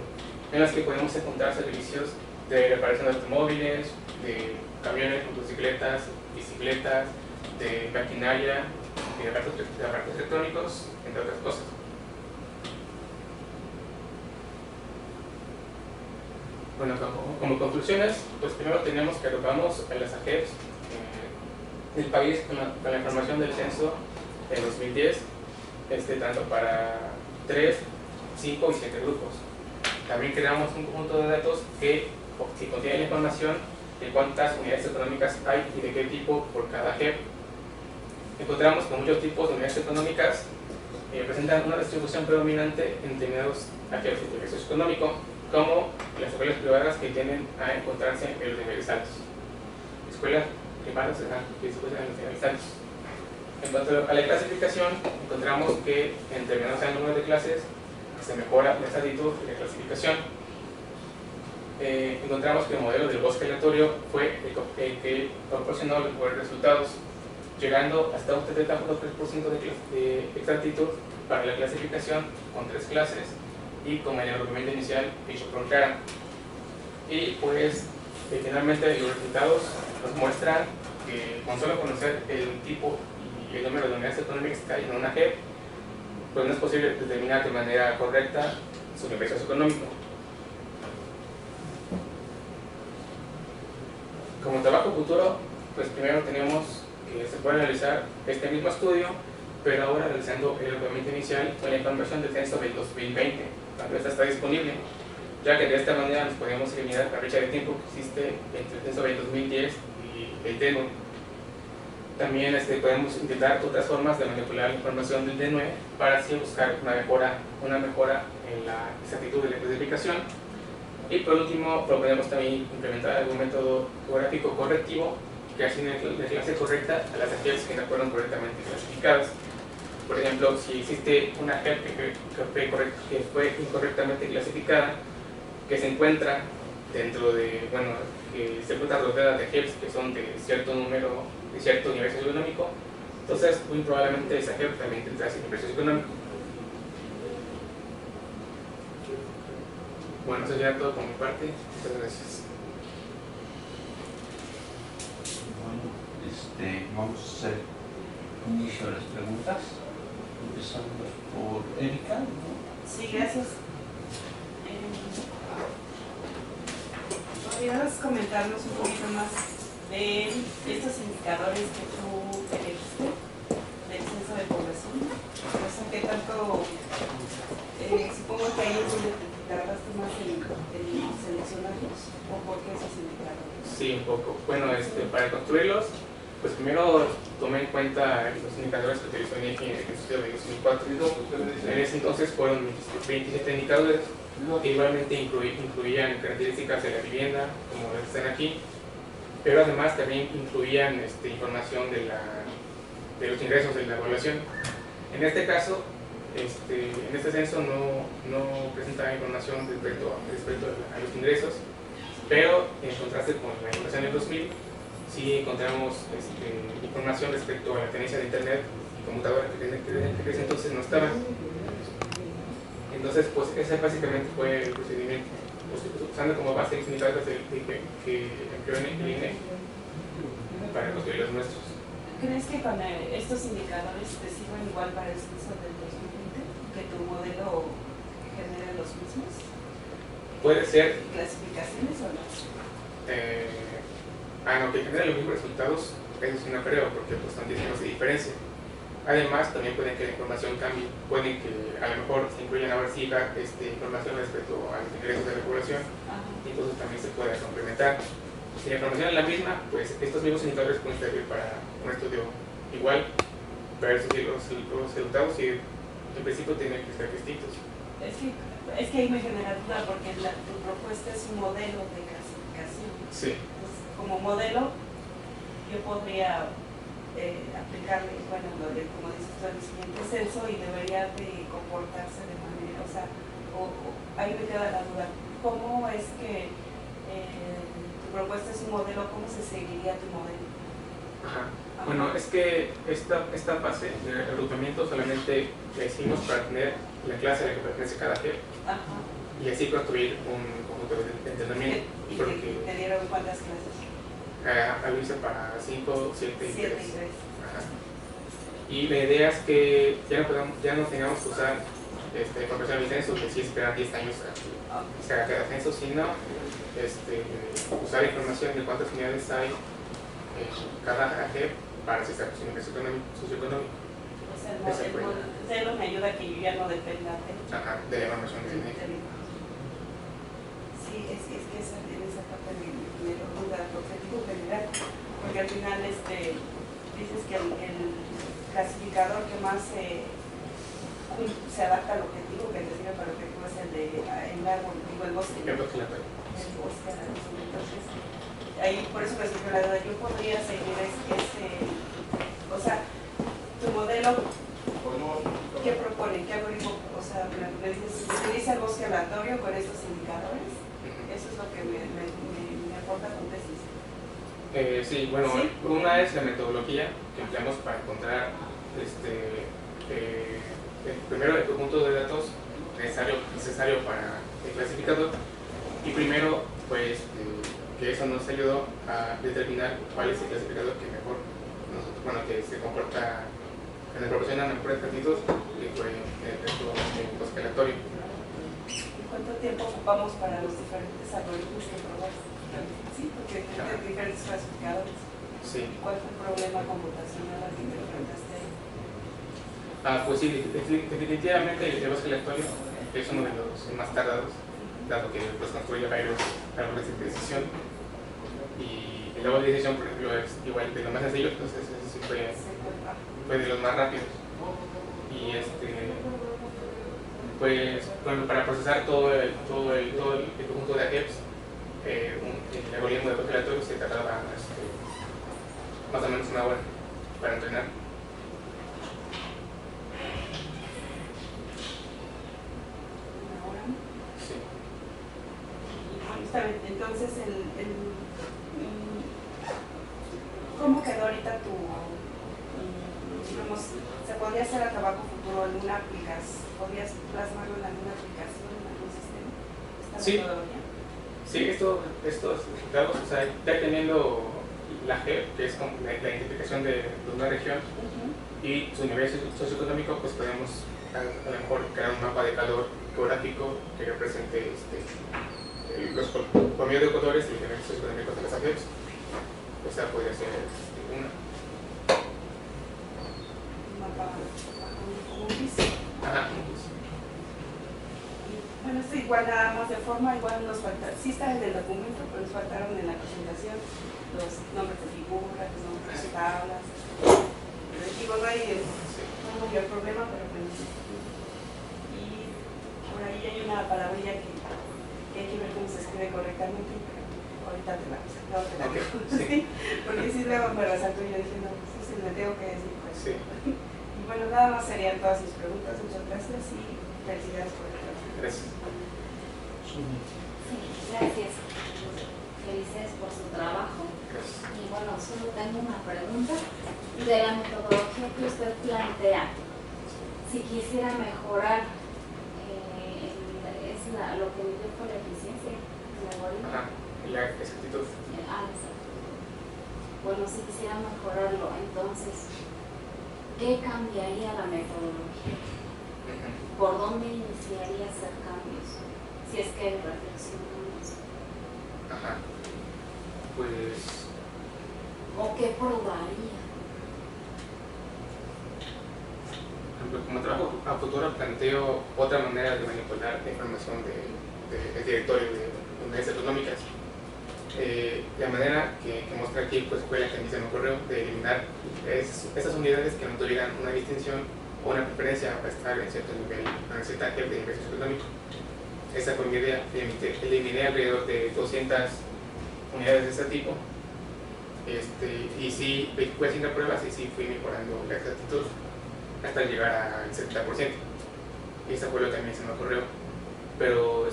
en los que podemos encontrar servicios de reparación de automóviles, de camiones, motocicletas, bicicletas, de maquinaria, de aparatos electrónicos, entre otras cosas. Bueno, como conclusiones, pues primero tenemos que arrojamos a las AGEPs del país con la información del censo en 2010, tanto para 3, 5 y 7 grupos. También creamos un conjunto de datos que contiene la información de cuántas unidades económicas hay y de qué tipo por cada AGEP. Encontramos que muchos tipos de unidades económicas presentan una distribución predominante en determinados AGEPs de ingreso socioeconómico, como las escuelas privadas que tienden a encontrarse en los niveles altos. Escuelas privadas que se encuentran en los niveles altos. En cuanto a la clasificación, encontramos que en determinados números de clases se mejora la exactitud de la clasificación. Encontramos que el modelo del bosque aleatorio fue el que proporcionó los mejores resultados, llegando hasta un 70.3% de exactitud para la clasificación con 3 clases y con el argumento inicial hecho por Clara. Y pues finalmente los resultados nos muestran que con solo conocer el tipo y el número de unidades económicas que hay en una AGEP, pues no es posible determinar de manera correcta su nivel socioeconómico. Como trabajo futuro, pues primero tenemos que se puede realizar este mismo estudio, pero ahora realizando el argumento inicial con la información del censo del 2020, cuando esta está disponible, ya que de esta manera nos podemos eliminar la brecha de tiempo que existe entre el censo del 2010 y el DNUE. También podemos intentar otras formas de manipular la información del DNUE para así buscar una mejora en la exactitud de la clasificación. Y por último, proponemos también implementar algún método geográfico correctivo que asigne la clase correcta a las AGEPs que no fueron correctamente clasificadas. Por ejemplo, si existe una AGEP que fue incorrectamente clasificada, que se encuentra dentro de, que se encuentra rodeada de AGEPs que son de cierto número, de cierto nivel socioeconómico, entonces muy probablemente esa AGEP también tendrá ese nivel socioeconómico. Bueno, eso ya todo por mi parte. Muchas gracias. Bueno, vamos a hacer inicio a las preguntas, empezando por Erika, ¿no? Sí, gracias. ¿Podrías comentarnos un poquito más de estos indicadores que tú elegiste del censo de población? O sea, ¿qué tanto? Supongo que ahí es donde te tardaste más en seleccionarlos, ¿o por qué esos indicadores? Sí, un poco. Bueno, para construirlos, pues primero tomé en cuenta los indicadores que utilizó INEGI en el estudio de 2004. En ese entonces fueron 27 indicadores que igualmente incluían características de la vivienda, como las que están aquí, pero además también incluían información de los ingresos de la población. En este caso, en este censo no presenta información respecto a los ingresos, pero en contraste con la información del 2000, sí encontramos información respecto a la tenencia de internet y computadora que en ese entonces no estaba. Entonces, pues ese básicamente fue el procedimiento, usando como base los indicadores que empleó el INE para construir los nuestros. ¿Crees que con estos indicadores te sirven igual para el censo del 2020? ¿Que tu modelo genere los mismos? Puede ser. ¿Clasificaciones o no? No, que genere los mismos resultados, eso sí no creo, porque pues son 10 años de diferencia. Además, también pueden que la información cambie, pueden que a lo mejor se incluyan ahora sí información respecto a los ingresos de la población, y entonces también se puede complementar. Si la información es la misma, pues estos mismos indicadores pueden servir para un estudio igual, versus los resultados y en principio tienen que ser distintos. Es que ahí me genera duda porque tu propuesta es un modelo de clasificación. Sí. Entonces, como modelo, yo podría aplicarle, bueno, como dices tú, el siguiente censo y debería de comportarse de manera, o sea, ahí me queda la duda. ¿Cómo es que tu propuesta es un modelo? ¿Cómo se seguiría tu modelo? Ajá. Bueno, es que esta fase de agrupamiento solamente la hicimos para tener la clase a la que pertenece cada jefe. Ajá. Y así construir un conjunto de entrenamiento. ¿Y porque te dieron cuántas clases? avisa para 5, 7 y 3. 7 y 3. Ajá. Y la idea es que ya no tengamos que usar información del censo, que sí esperar 10 años a que se haga cada censo, sino usar información de cuántas unidades hay en cada jefe para si está su nivel socioeconómico. O sea, el modelo me ayuda a que yo ya no dependa de la información del INEGI. Sí, es que en esa parte me lo duda el objetivo general, porque al final dices que el clasificador que más se adapta al objetivo, que te sirve para el objetivo es el de el árbol, digo el bosque. El bosque. Entonces, ahí por eso me surgió la duda, yo podría seguir o sea, tu modelo, ¿qué propone? ¿Qué algoritmo? O sea, me dices, se utiliza el bosque aleatorio con estos indicadores. Eso es lo que me aporta tu tesis. Sí, bueno, ¿sí? Una es la metodología que empleamos para encontrar primero el conjunto de datos necesario para el clasificador, y primero pues que eso nos ayudó a determinar cuál es el clasificador que mejor que se comporta, que nos proporciona mejores partidos, que fue el bosque aleatorio. ¿Cuánto tiempo ocupamos para los diferentes algoritmos que probaste? Sí, porque hay diferentes clasificadores. Sí. ¿Cuál fue el problema computacional al que te enfrentaste ahí? Pues sí, definitivamente el bosque aleatorio es uno de los más tardados, dado que pues construye varios árboles de decisión. Y el árbol de decisión, por ejemplo, es igual de lo más sencillo, entonces ese sí fue de los más rápidos. Y pues bueno, para procesar todo el conjunto de AGEPS, el algoritmo de bosque aleatorio se tardaba más o menos una hora para entrenar. ¿Una hora? Sí. Entonces, ¿cómo quedó ahorita digamos, se podría hacer a trabajo futuro en una aplicación? ¿Podrías plasmarlo en alguna aplicación, en algún sistema? ¿Esta Sí. metodología? Sí, estos resultados, o sea, ya teniendo la GEP, que es como la identificación de una región, y su nivel socioeconómico, pues podemos a lo mejor crear un mapa de calor geográfico que represente los promedios de ecuadores y el nivel socioeconómico de las AGEPs. Esa podría ser una. Un mapa, un GIS. Ajá, un GIS. Bueno, esto igual nada más de forma, igual nos falta, sí está en el documento, pero nos faltaron en la presentación los nombres de figuras, los nombres de tablas. Digo, no hay mayor problema, pero bueno. Y por ahí hay una palabrilla que hay que ver cómo se escribe correctamente, pero ahorita te la Okay, sí. Porque si luego me resaltó y yo dije, no, sí, me tengo que decir. Pues. Sí. Y bueno, nada más serían todas mis preguntas. Muchas gracias y felicidades por el trabajo. Gracias. Sí, gracias. Felicidades por su trabajo. Gracias. Y bueno, solo tengo una pregunta de la metodología que usted plantea. Si quisiera mejorar, lo que me dio fue la eficiencia, el algoritmo. Ajá, la exactitud. Exacto. Bueno, si quisiera mejorarlo, entonces, ¿qué cambiaría la metodología? ¿Por dónde iniciaría a hacer cambios? Si es que reflexionamos. Ajá. Pues. ¿O qué probaría? a futuro planteo otra manera de manipular la información del directorio de unidades económicas. La manera que mostré aquí pues, fue la que me ocurrió de eliminar esas unidades que no tuvieran una distinción o una preferencia para estar en cierto nivel, en cierta área de ingreso económico. Esa fue mi idea. Eliminé alrededor de 200 unidades de este tipo. Y sí, fui haciendo pruebas y sí fui mejorando la exactitud hasta llegar al 70%. Y eso fue lo que a mí se me ocurrió. Pero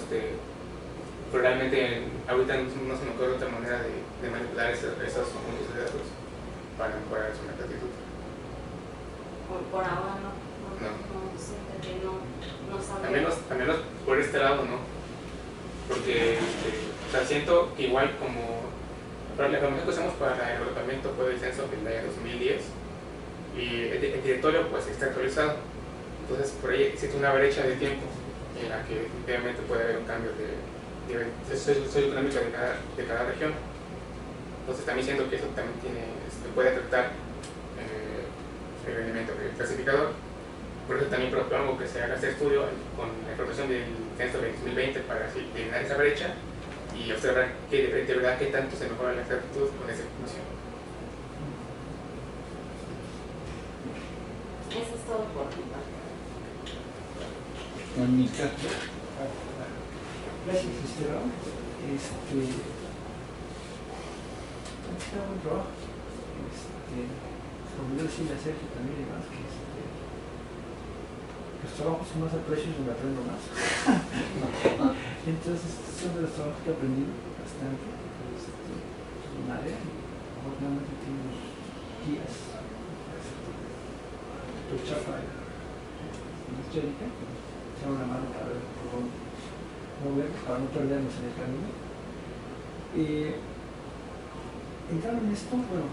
realmente ahorita no se me ocurre otra manera de manipular esos conjuntos de datos para mejorar su exactitud. Por ahora no siento que no sabría. Al menos por este lado no. Porque o sea, siento que igual como la información que usamos para el agrupamiento fue el censo del año 2010 y el directorio pues está actualizado. Entonces por ahí existe una brecha de tiempo en la que definitivamente puede haber un cambio de nivel socioeconómico de cada región. Entonces también siento que eso también puede afectar el rendimiento del clasificador. Por eso también propongo que se haga este estudio con la información del censo de 2020 para así eliminar esa brecha y observar que de verdad qué tanto se mejora la exactitud con esa información. Eso es todo por mi parte. Mónica. Gracias, Esteban. Está buen trabajo. Como yo decía a Sergio también, además, que los trabajos son más aprecios donde aprendo más. Entonces, son de los trabajos que he aprendido bastante. Es un área y afortunadamente tenemos guías. Doctor Chapa y Angélica, se dan una mano para ver por dónde mover, para no perdernos en el camino. Entrando en esto, bueno,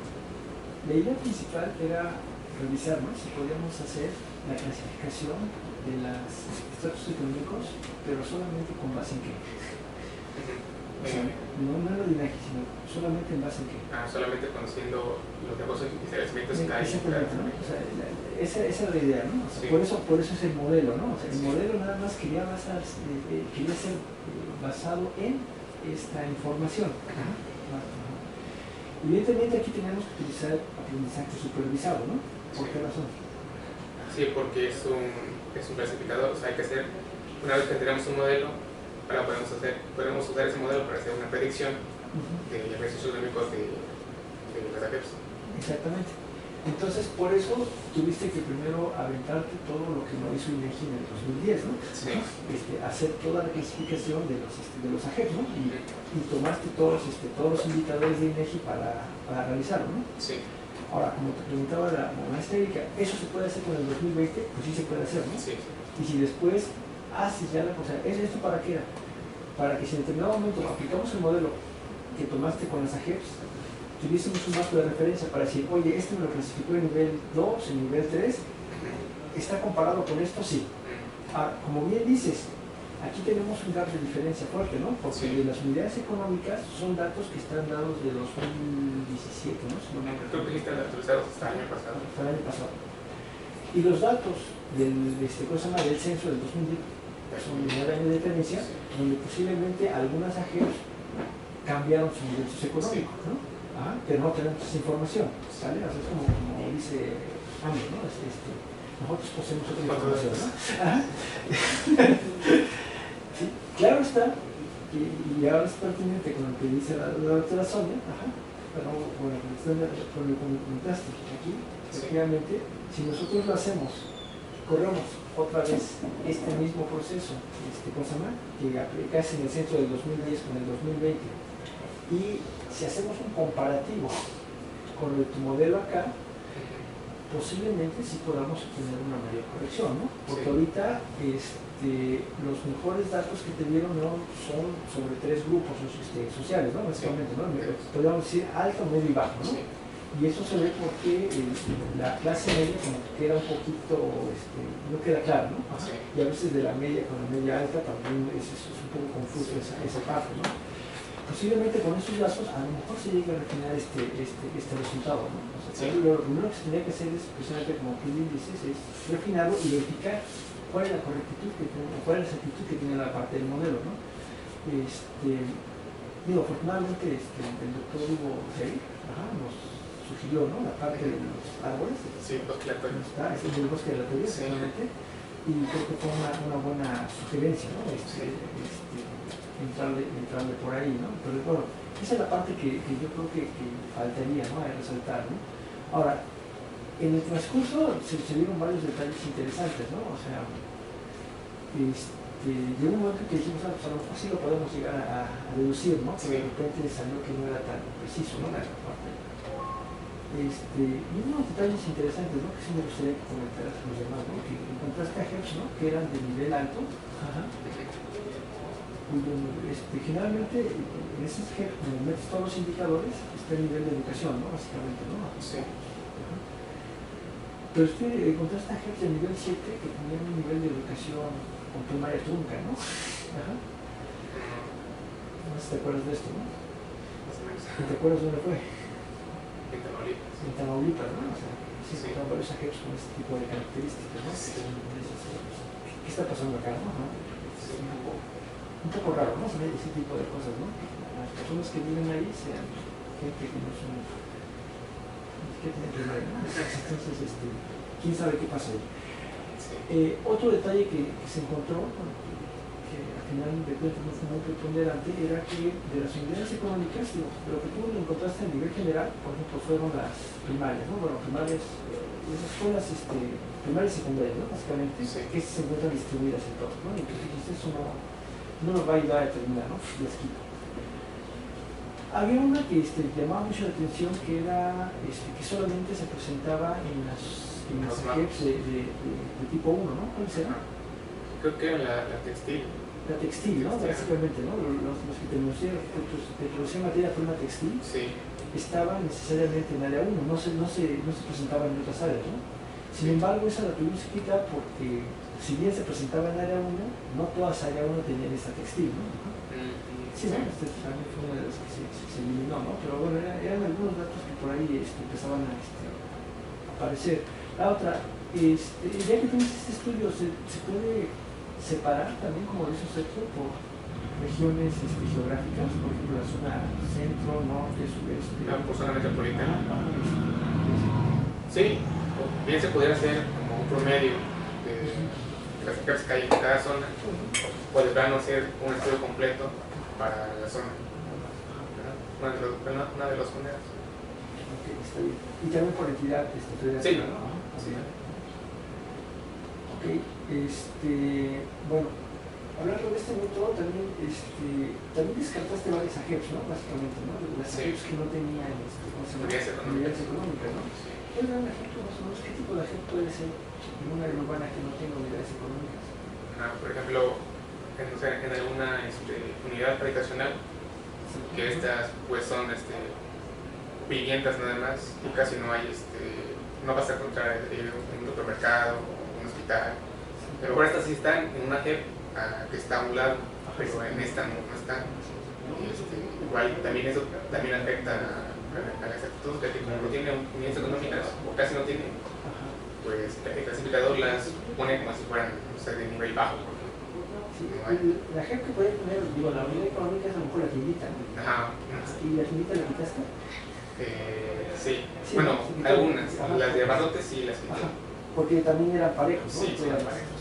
la idea principal era revisar, ¿no?, si podíamos hacer la clasificación de los estatus económicos, pero solamente con base en qué. O sea, no lo de INEGI, sino solamente en base en qué. Solamente conociendo los negocios y establecimientos que hay. Exactamente, ¿no? O sea, esa era la idea, ¿no? O sea, sí. por eso es el modelo, ¿no? O sea, el modelo nada más quería ser basado en esta información. Evidentemente aquí tenemos que utilizar aprendizaje supervisado, ¿no? ¿Por qué razón? Sí, porque es un clasificador, o sea, hay que hacer, una vez que tenemos un modelo, ahora podemos usar ese modelo para hacer una predicción de ejercicios económicos de las AGEPs. Exactamente. Entonces, por eso tuviste que primero aventarte todo lo que no hizo INEGI en el 2010, ¿no? Sí. Hacer toda la clasificación de los AGEPs, ¿no? Y tomaste todos los indicadores de INEGI para realizarlo, ¿no? Sí. Ahora, como te preguntaba la maestra Erika, ¿eso se puede hacer con el 2020? Pues sí se puede hacer, ¿no? Sí. Y si después haces ya la cosa, ¿esto para qué era? Para que si en determinado momento aplicamos el modelo que tomaste con las AGEPs, tuviésemos un marco de referencia para decir, oye, este me lo clasificó en nivel 2, en nivel 3, ¿está comparado con esto? Sí. Ahora, como bien dices, aquí tenemos un gap de diferencia fuerte, ¿no? Porque de las unidades económicas son datos que están dados de 2017, ¿no? Creo que están actualizados hasta el año pasado. Hasta el año pasado. Y los datos del censo del 2010 son de 9 años de diferencia, donde posiblemente algunas AGEPs cambiaron su nivel socioeconómico, ¿no? Pero no tenemos esa información, ¿sale? O sea, es como dice Andy, ¿no? Nosotros poseemos otra información, ¿no? Sí, claro está, y ahora es pertinente con lo que dice la doctora Sonia, pero bueno, con lo que me comentaste aquí, efectivamente, si nosotros lo hacemos, corremos otra vez este mismo proceso, cosa más, que aplicaste en el censo del 2010 con el 2020, y si hacemos un comparativo con tu modelo acá, posiblemente sí podamos obtener una mayor corrección, ¿no? Porque ahorita los mejores datos que te dieron no son sobre 3 grupos sociales, ¿no? Básicamente, ¿no? Podríamos decir alto, medio y bajo, ¿no? Sí. Y eso se ve porque la clase media como que queda un poquito, no queda claro, ¿no? Sí. Y a veces de la media con la media alta también es un poco confuso esa parte, ¿no? posiblemente con esos lazos a lo mejor se llegue a refinar este resultado, ¿no? O sea, Sí. lo primero que se tendría que hacer es, precisamente como tú dices, es refinarlo y verificar cuál es la correctitud que tiene, cuál es la exactitud que tiene la parte del modelo, ¿no? Digo, afortunadamente el doctor Hugo Ferri nos sugirió, ¿no?, la parte de los árboles. Sí, bosque aleatorio. Está, es el bosque aleatorio, Sí. exactamente. Y creo que fue una buena sugerencia, ¿no? Sí. Entrarle por ahí, ¿no? Pero bueno, esa es la parte que yo creo que faltaría, ¿no?, a resaltar, ¿no? Ahora, en el transcurso se dieron varios detalles interesantes, ¿no? O sea, llegó un momento que dijimos, pues a lo mejor sí lo podemos llegar a deducir, ¿no? Que Sí. de repente salió que no era tan preciso, ¿no?, la parte. Y unos detalles interesantes, ¿no?, que sí me gustaría que comentaras con los demás, ¿no? Que encontraste a HEPs, ¿no?, que eran de nivel alto. Ajá. Generalmente en esos HEPs, cuando metes todos los indicadores, está el nivel de educación, ¿no?, básicamente, ¿no? Sí. Ajá. Pero encontraste a HEPs de nivel 7 que tenían un nivel de educación con primaria trunca, ¿no? Ajá. No sé si te acuerdas de esto, ¿no? Más o menos. ¿Te acuerdas dónde fue? En Tamaulipas. En Tamaulipas, ¿no? O sea, sí, Sí. encontraron varios HEPs con este tipo de características, ¿no? Sí. ¿Qué está pasando acá, no? Es un poco raro, ¿no? Saber ese tipo de cosas, ¿no? Las personas que viven ahí sean gente que no son, que tienen primaria, ¿no? Entonces, quién sabe qué pasa ahí. Sí. Otro detalle que se encontró, bueno, que al final de cuentas no fue muy preponderante, era que de las unidades económicas, lo que tú encontraste a nivel general, por ejemplo, fueron las primarias, ¿no? Bueno, primarias, esas escuelas primarias y secundarias, ¿no? Básicamente, Sí. que se encuentran distribuidas en todo, ¿no? Y tú dijiste, eso no nos va a ayudar a determinar, ¿no? Les quito. Había una que llamaba mucho la atención, que era que solamente se presentaba en las HEPs de tipo 1, ¿no? ¿Cuál será? Creo que era la textil. La textil, ¿no? Sí. Básicamente, ¿no? Los que te producían materia prima textil Sí. estaban necesariamente en área 1, no se presentaban en otras áreas, ¿no? Sin embargo, esa la tuvimos que quitar porque, si bien se presentaba en área 1, no todas área 1 tenían esa textil, ¿no? Sí, ¿no? También fue una de las que se eliminó, ¿no? Pero bueno, eran algunos datos que por ahí empezaban a aparecer. La otra, ya que tienes este estudio, ¿se puede separar también, como dice Sergio, por regiones geográficas? Por ejemplo, la zona centro, norte, sureste. Por zona metropolitana. Ah, Sí, o bien se pudiera hacer como un promedio de las HEPs que hay en cada zona, o de plano hacer un estudio completo para la zona. Una de las maneras. ok, está bien. Y también por entidad federativa, Sí. ¿no? Ajá, Sí. ok, bueno, hablando de este método, también descartaste varias AGEPs, ¿no? Básicamente, ¿no? Las Sí. AGEPs que no tenían, ¿cómo se llama? Unidades Económicas, ¿no? Sí. ¿Puedes dar un ejemplo más o menos? ¿Qué tipo de AGEP puede ser en una área urbana que no tenga unidades económicas? Por ejemplo, en alguna unidad habitacional, que estas pues son viviendas nada más, y casi no hay, no vas a encontrar un supermercado o un hospital. Pero ahora estas sí están en una JEP que está a un lado, pero en esta no están. Igual también eso también afecta a la exactitud, que como no tiene unidades económicas, o casi no tiene, Ajá. pues el clasificador las pone como si fueran, no sé, de nivel bajo. Sí, No hay. la AGEP que puede poner, la unidad económica es a lo mejor la tiendita, ¿no? Ajá. ¿Y la tiendita la quitaste? Sí. Sí, Bueno, sí, sí, algunas. ajá. Las de abarrotes sí las quité. Ajá, porque también eran parejos, ¿no? Sí, sí, eran Todas. parejos.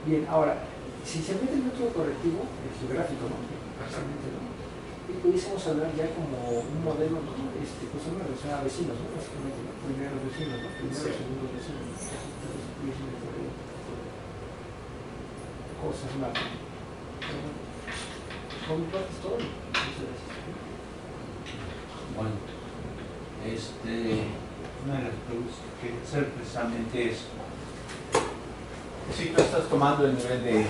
Bien, ahora, si se mete el método correctivo, el geográfico, ¿no? Ajá. Precisamente, ¿no? Y pudiésemos hablar ya como un modelo, ¿no? Pues una relación a vecinos, ¿no? Básicamente, ¿no? Primeros vecinos, ¿no? Primeros, Sí. segundos vecinos, ¿no? Cosas más. Con mi parte es todo. Muchas gracias. Bueno, una de las preguntas que quería hacer precisamente es si tú estás tomando el nivel de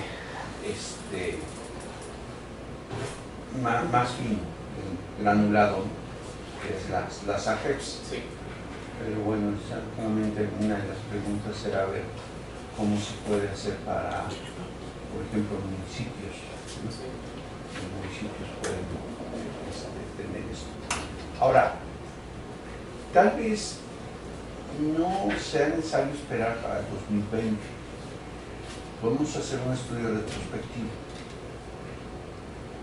más fino, el granulado, que es las AGEPs. Sí. Pero bueno, exactamente una de las preguntas será ver cómo se puede hacer para, por ejemplo, municipios. Sí. los municipios pueden tener esto. Ahora, tal vez no sea necesario esperar para el 2020. Podemos hacer un estudio retrospectivo.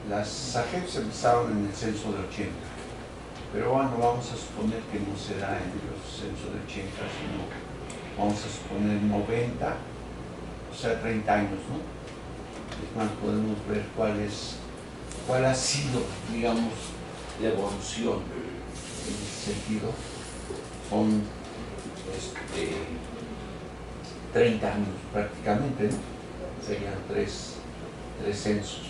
Las AGEPs empezaron en el censo de 80, pero bueno, vamos a suponer que no será en el censo de 80, sino vamos a suponer 90, o sea, 30 años, ¿no? Es más, podemos ver cuál ha sido, digamos, la evolución en ese sentido. Son 30 años prácticamente, ¿no? Serían tres censos.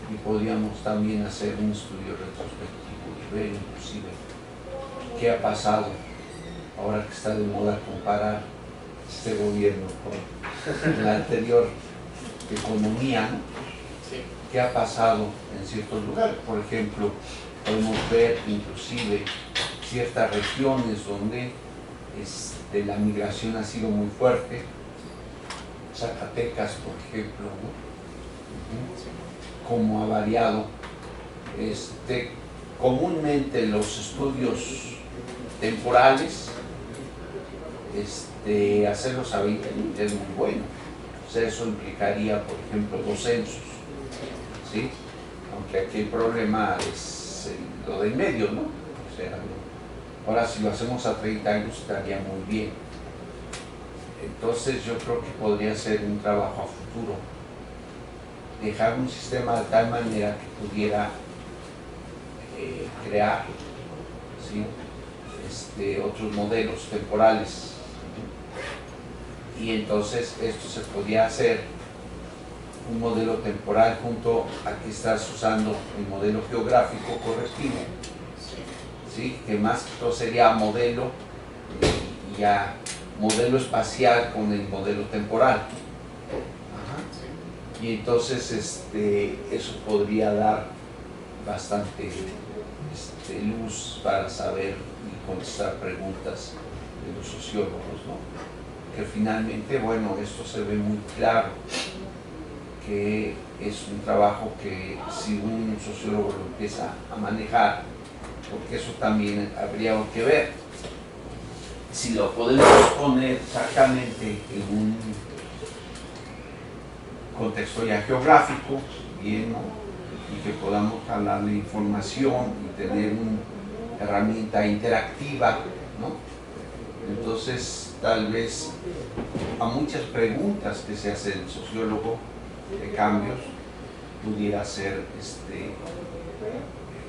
Y podríamos también hacer un estudio retrospectivo y ver inclusive qué ha pasado ahora que está de moda comparar este gobierno con la anterior economía, ¿no? Sí. ¿Qué ha pasado en ciertos lugares? Por ejemplo, podemos ver inclusive ciertas regiones donde la migración ha sido muy fuerte. Zacatecas, por ejemplo, ¿no? Cómo ha variado. Comúnmente los estudios temporales, hacerlos ahí es muy bueno. O sea, eso implicaría, por ejemplo, 2 censos, ¿sí? Aunque aquí el problema es lo del medio, ¿no? O sea, ahora si lo hacemos a 30 años estaría muy bien. Entonces yo creo que podría ser un trabajo a futuro, dejar un sistema de tal manera que pudiera crear, ¿sí? Otros modelos temporales, y entonces esto se podía hacer un modelo temporal junto a que estás usando el modelo geográfico correctivo, ¿sí? Que más que todo sería modelo y ya modelo espacial con el modelo temporal. Y entonces eso podría dar bastante luz para saber y contestar preguntas de los sociólogos, ¿no? Que finalmente, bueno, esto se ve muy claro, que es un trabajo que si un sociólogo lo empieza a manejar, porque eso también habría que ver, si lo podemos poner exactamente en un contexto ya geográfico, bien, ¿no? Y que podamos hablarle información y tener una herramienta interactiva, ¿no? Entonces, tal vez a muchas preguntas que se hace el sociólogo de cambios pudiera ser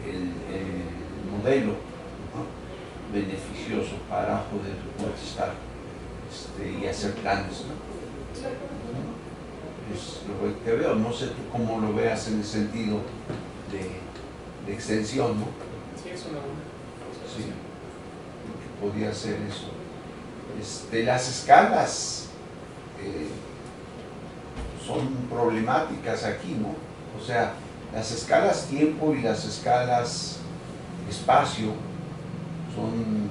el modelo, ¿no? Beneficioso para poder contestar y hacer planes, ¿no? Es lo que veo. No sé tú cómo lo veas en el sentido de extensión, ¿no? Sí, es una buena. Sí, que podía ser eso. Las escalas son problemáticas aquí, ¿no? O sea, las escalas tiempo y las escalas espacio son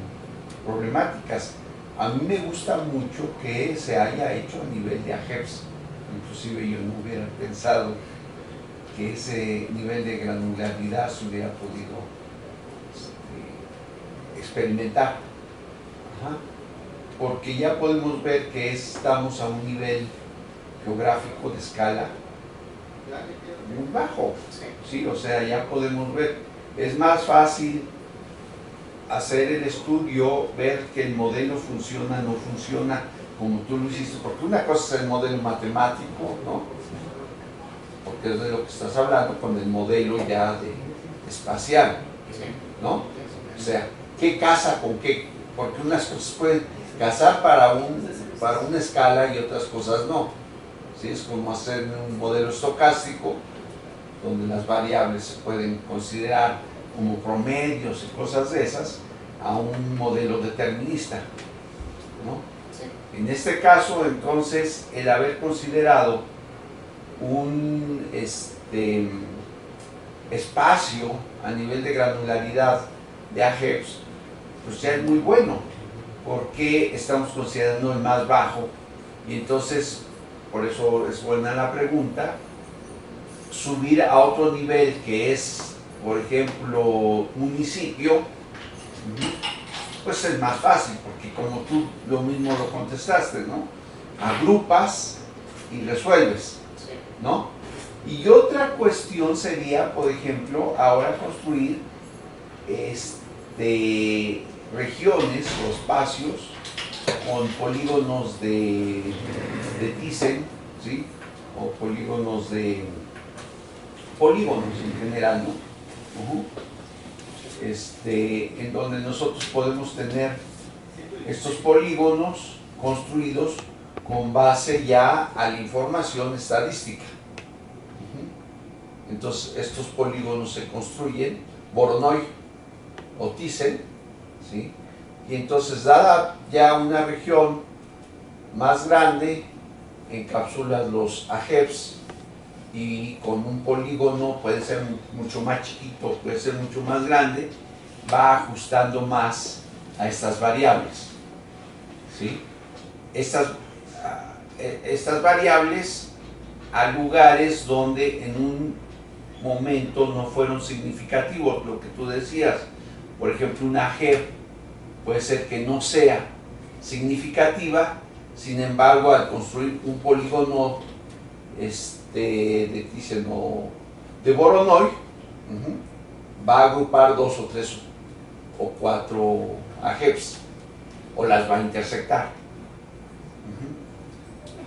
problemáticas. A mí me gusta mucho que se haya hecho a nivel de AGEPS. Inclusive yo no hubiera pensado que ese nivel de granularidad se hubiera podido experimentar. Ajá. Porque ya podemos ver que estamos a un nivel geográfico de escala muy bajo, ¿sí? O sea, ya podemos ver, es más fácil hacer el estudio, ver que el modelo funciona, no funciona, como tú lo hiciste, porque una cosa es el modelo matemático, ¿no? Porque es de lo que estás hablando, con el modelo ya espacial, ¿no? O sea, ¿qué casa con qué? Porque unas cosas pueden casar para una escala y otras cosas no. ¿Sí? Es como hacer un modelo estocástico, donde las variables se pueden considerar como promedios y cosas de esas, a un modelo determinista, ¿no? Sí. En este caso, entonces, el haber considerado un espacio a nivel de granularidad de AGEPS, pues ya es muy bueno, porque estamos considerando el más bajo, y entonces, por eso es buena la pregunta, subir a otro nivel que es, por ejemplo, municipio, pues es más fácil, porque como tú lo mismo lo contestaste, ¿no? Agrupas y resuelves, Sí. ¿no? Y otra cuestión sería, por ejemplo, ahora construir regiones o espacios con polígonos de Thyssen, ¿sí? O polígonos en general, ¿no? En donde nosotros podemos tener estos polígonos construidos con base ya a la información estadística. Entonces estos polígonos se construyen, Voronoi o Thyssen, ¿sí? Y entonces dada ya una región más grande, encapsulas los AGEPs y con un polígono puede ser mucho más chiquito, puede ser mucho más grande, va ajustando más a estas variables, ¿sí? Estas variables a lugares donde en un momento no fueron significativos, lo que tú decías. Por ejemplo, una AGEP puede ser que no sea significativa, sin embargo, al construir un polígono de Thyssen o de Voronoi, va a agrupar 2 o 3 o 4 AGEPs, o las va a intersectar.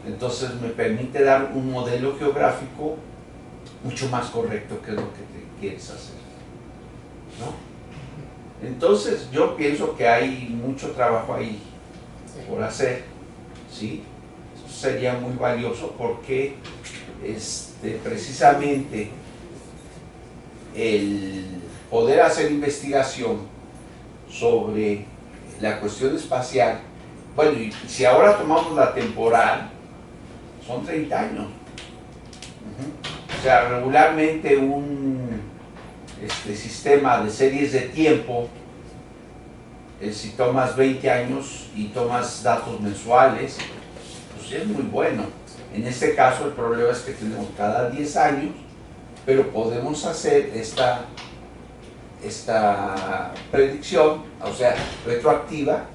Entonces me permite dar un modelo geográfico mucho más correcto que lo que te quieres hacer, ¿no? Entonces yo pienso que hay mucho trabajo ahí por hacer, ¿sí? Eso sería muy valioso porque precisamente el poder hacer investigación sobre la cuestión espacial, bueno, y si ahora tomamos la temporal, son 30 años. O sea, regularmente un sistema de series de tiempo, si tomas 20 años y tomas datos mensuales, pues es muy bueno. En este caso el problema es que tenemos cada 10 años, pero podemos hacer esta predicción, o sea, retroactiva,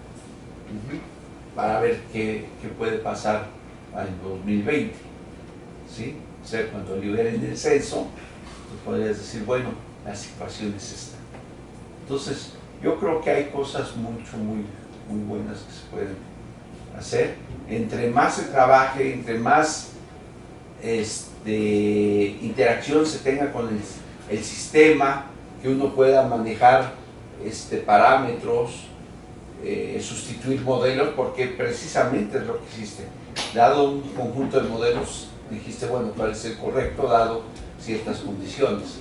para ver qué puede pasar en 2020, ¿sí? O sea, cuando liberen el censo, tú podrías decir, bueno, la situación es esta. Entonces, yo creo que hay cosas muy buenas que se pueden hacer. Entre más se trabaje, entre más interacción se tenga con el sistema, que uno pueda manejar parámetros, sustituir modelos, porque precisamente es lo que hiciste. Dado un conjunto de modelos, dijiste, bueno, cuál es el correcto dado ciertas condiciones.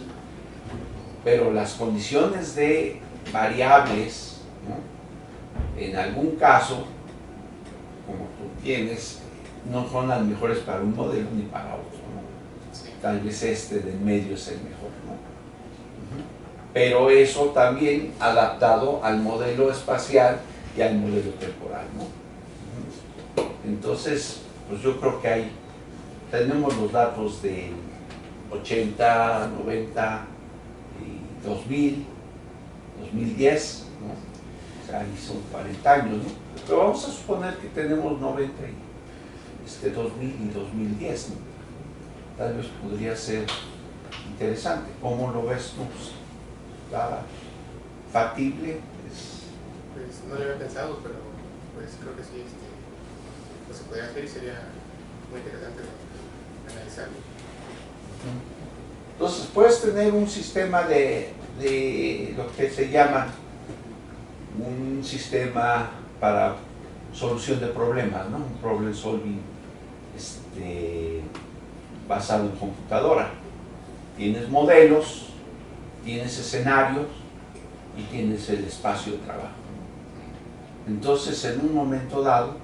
Pero las condiciones de variables, ¿no? En algún caso, como tú tienes, no son las mejores para un modelo ni para otro, ¿no? Tal vez del medio es el mejor, ¿no? Pero eso también adaptado al modelo espacial y al modelo temporal, ¿no? Entonces, pues yo creo que tenemos los datos de 80, 90 y 2000, 2010, ¿no? O sea, ahí son 40 años, ¿no? Pero vamos a suponer que tenemos 90 y 2000 y 2010, ¿no? Tal vez podría ser interesante. ¿Cómo lo ves tú? ¿Está factible? Pues no lo había pensado, pero pues creo que sí, pues se podría hacer y sería muy interesante analizarlo. Entonces puedes tener un sistema de lo que se llama un sistema para solución de problemas, ¿no? Un problem solving basado en computadora. Tienes modelos, tienes escenarios y tienes el espacio de trabajo. Entonces, en un momento dado,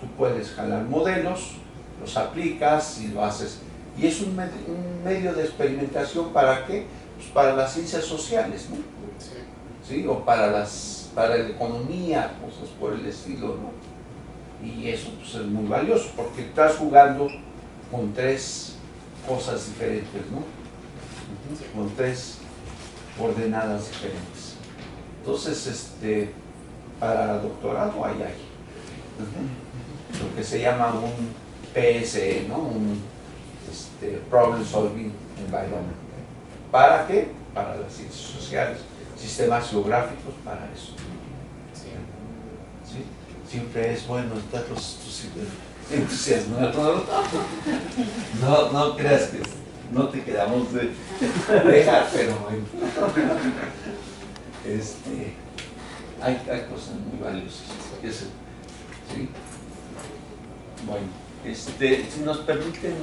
tú puedes jalar modelos, los aplicas y lo haces. Y es un medio de experimentación, ¿para qué? Pues para las ciencias sociales, ¿no? ¿Sí? O para la economía, cosas por el estilo, ¿no? Y eso pues, es muy valioso, porque estás jugando con tres cosas diferentes, ¿no? Con 3 coordenadas diferentes. Entonces, para doctorado ahí hay lo que se llama un PSE, ¿no? Un Problem Solving Environment. ¿Para qué? Para las ciencias sociales, sistemas geográficos, para eso. ¿Sí? Siempre es bueno estar los entusiasmados. No creas que no te quedamos de dejar, pero bueno. Hay cosas muy valiosas. ¿Sí? Bueno, si nos permiten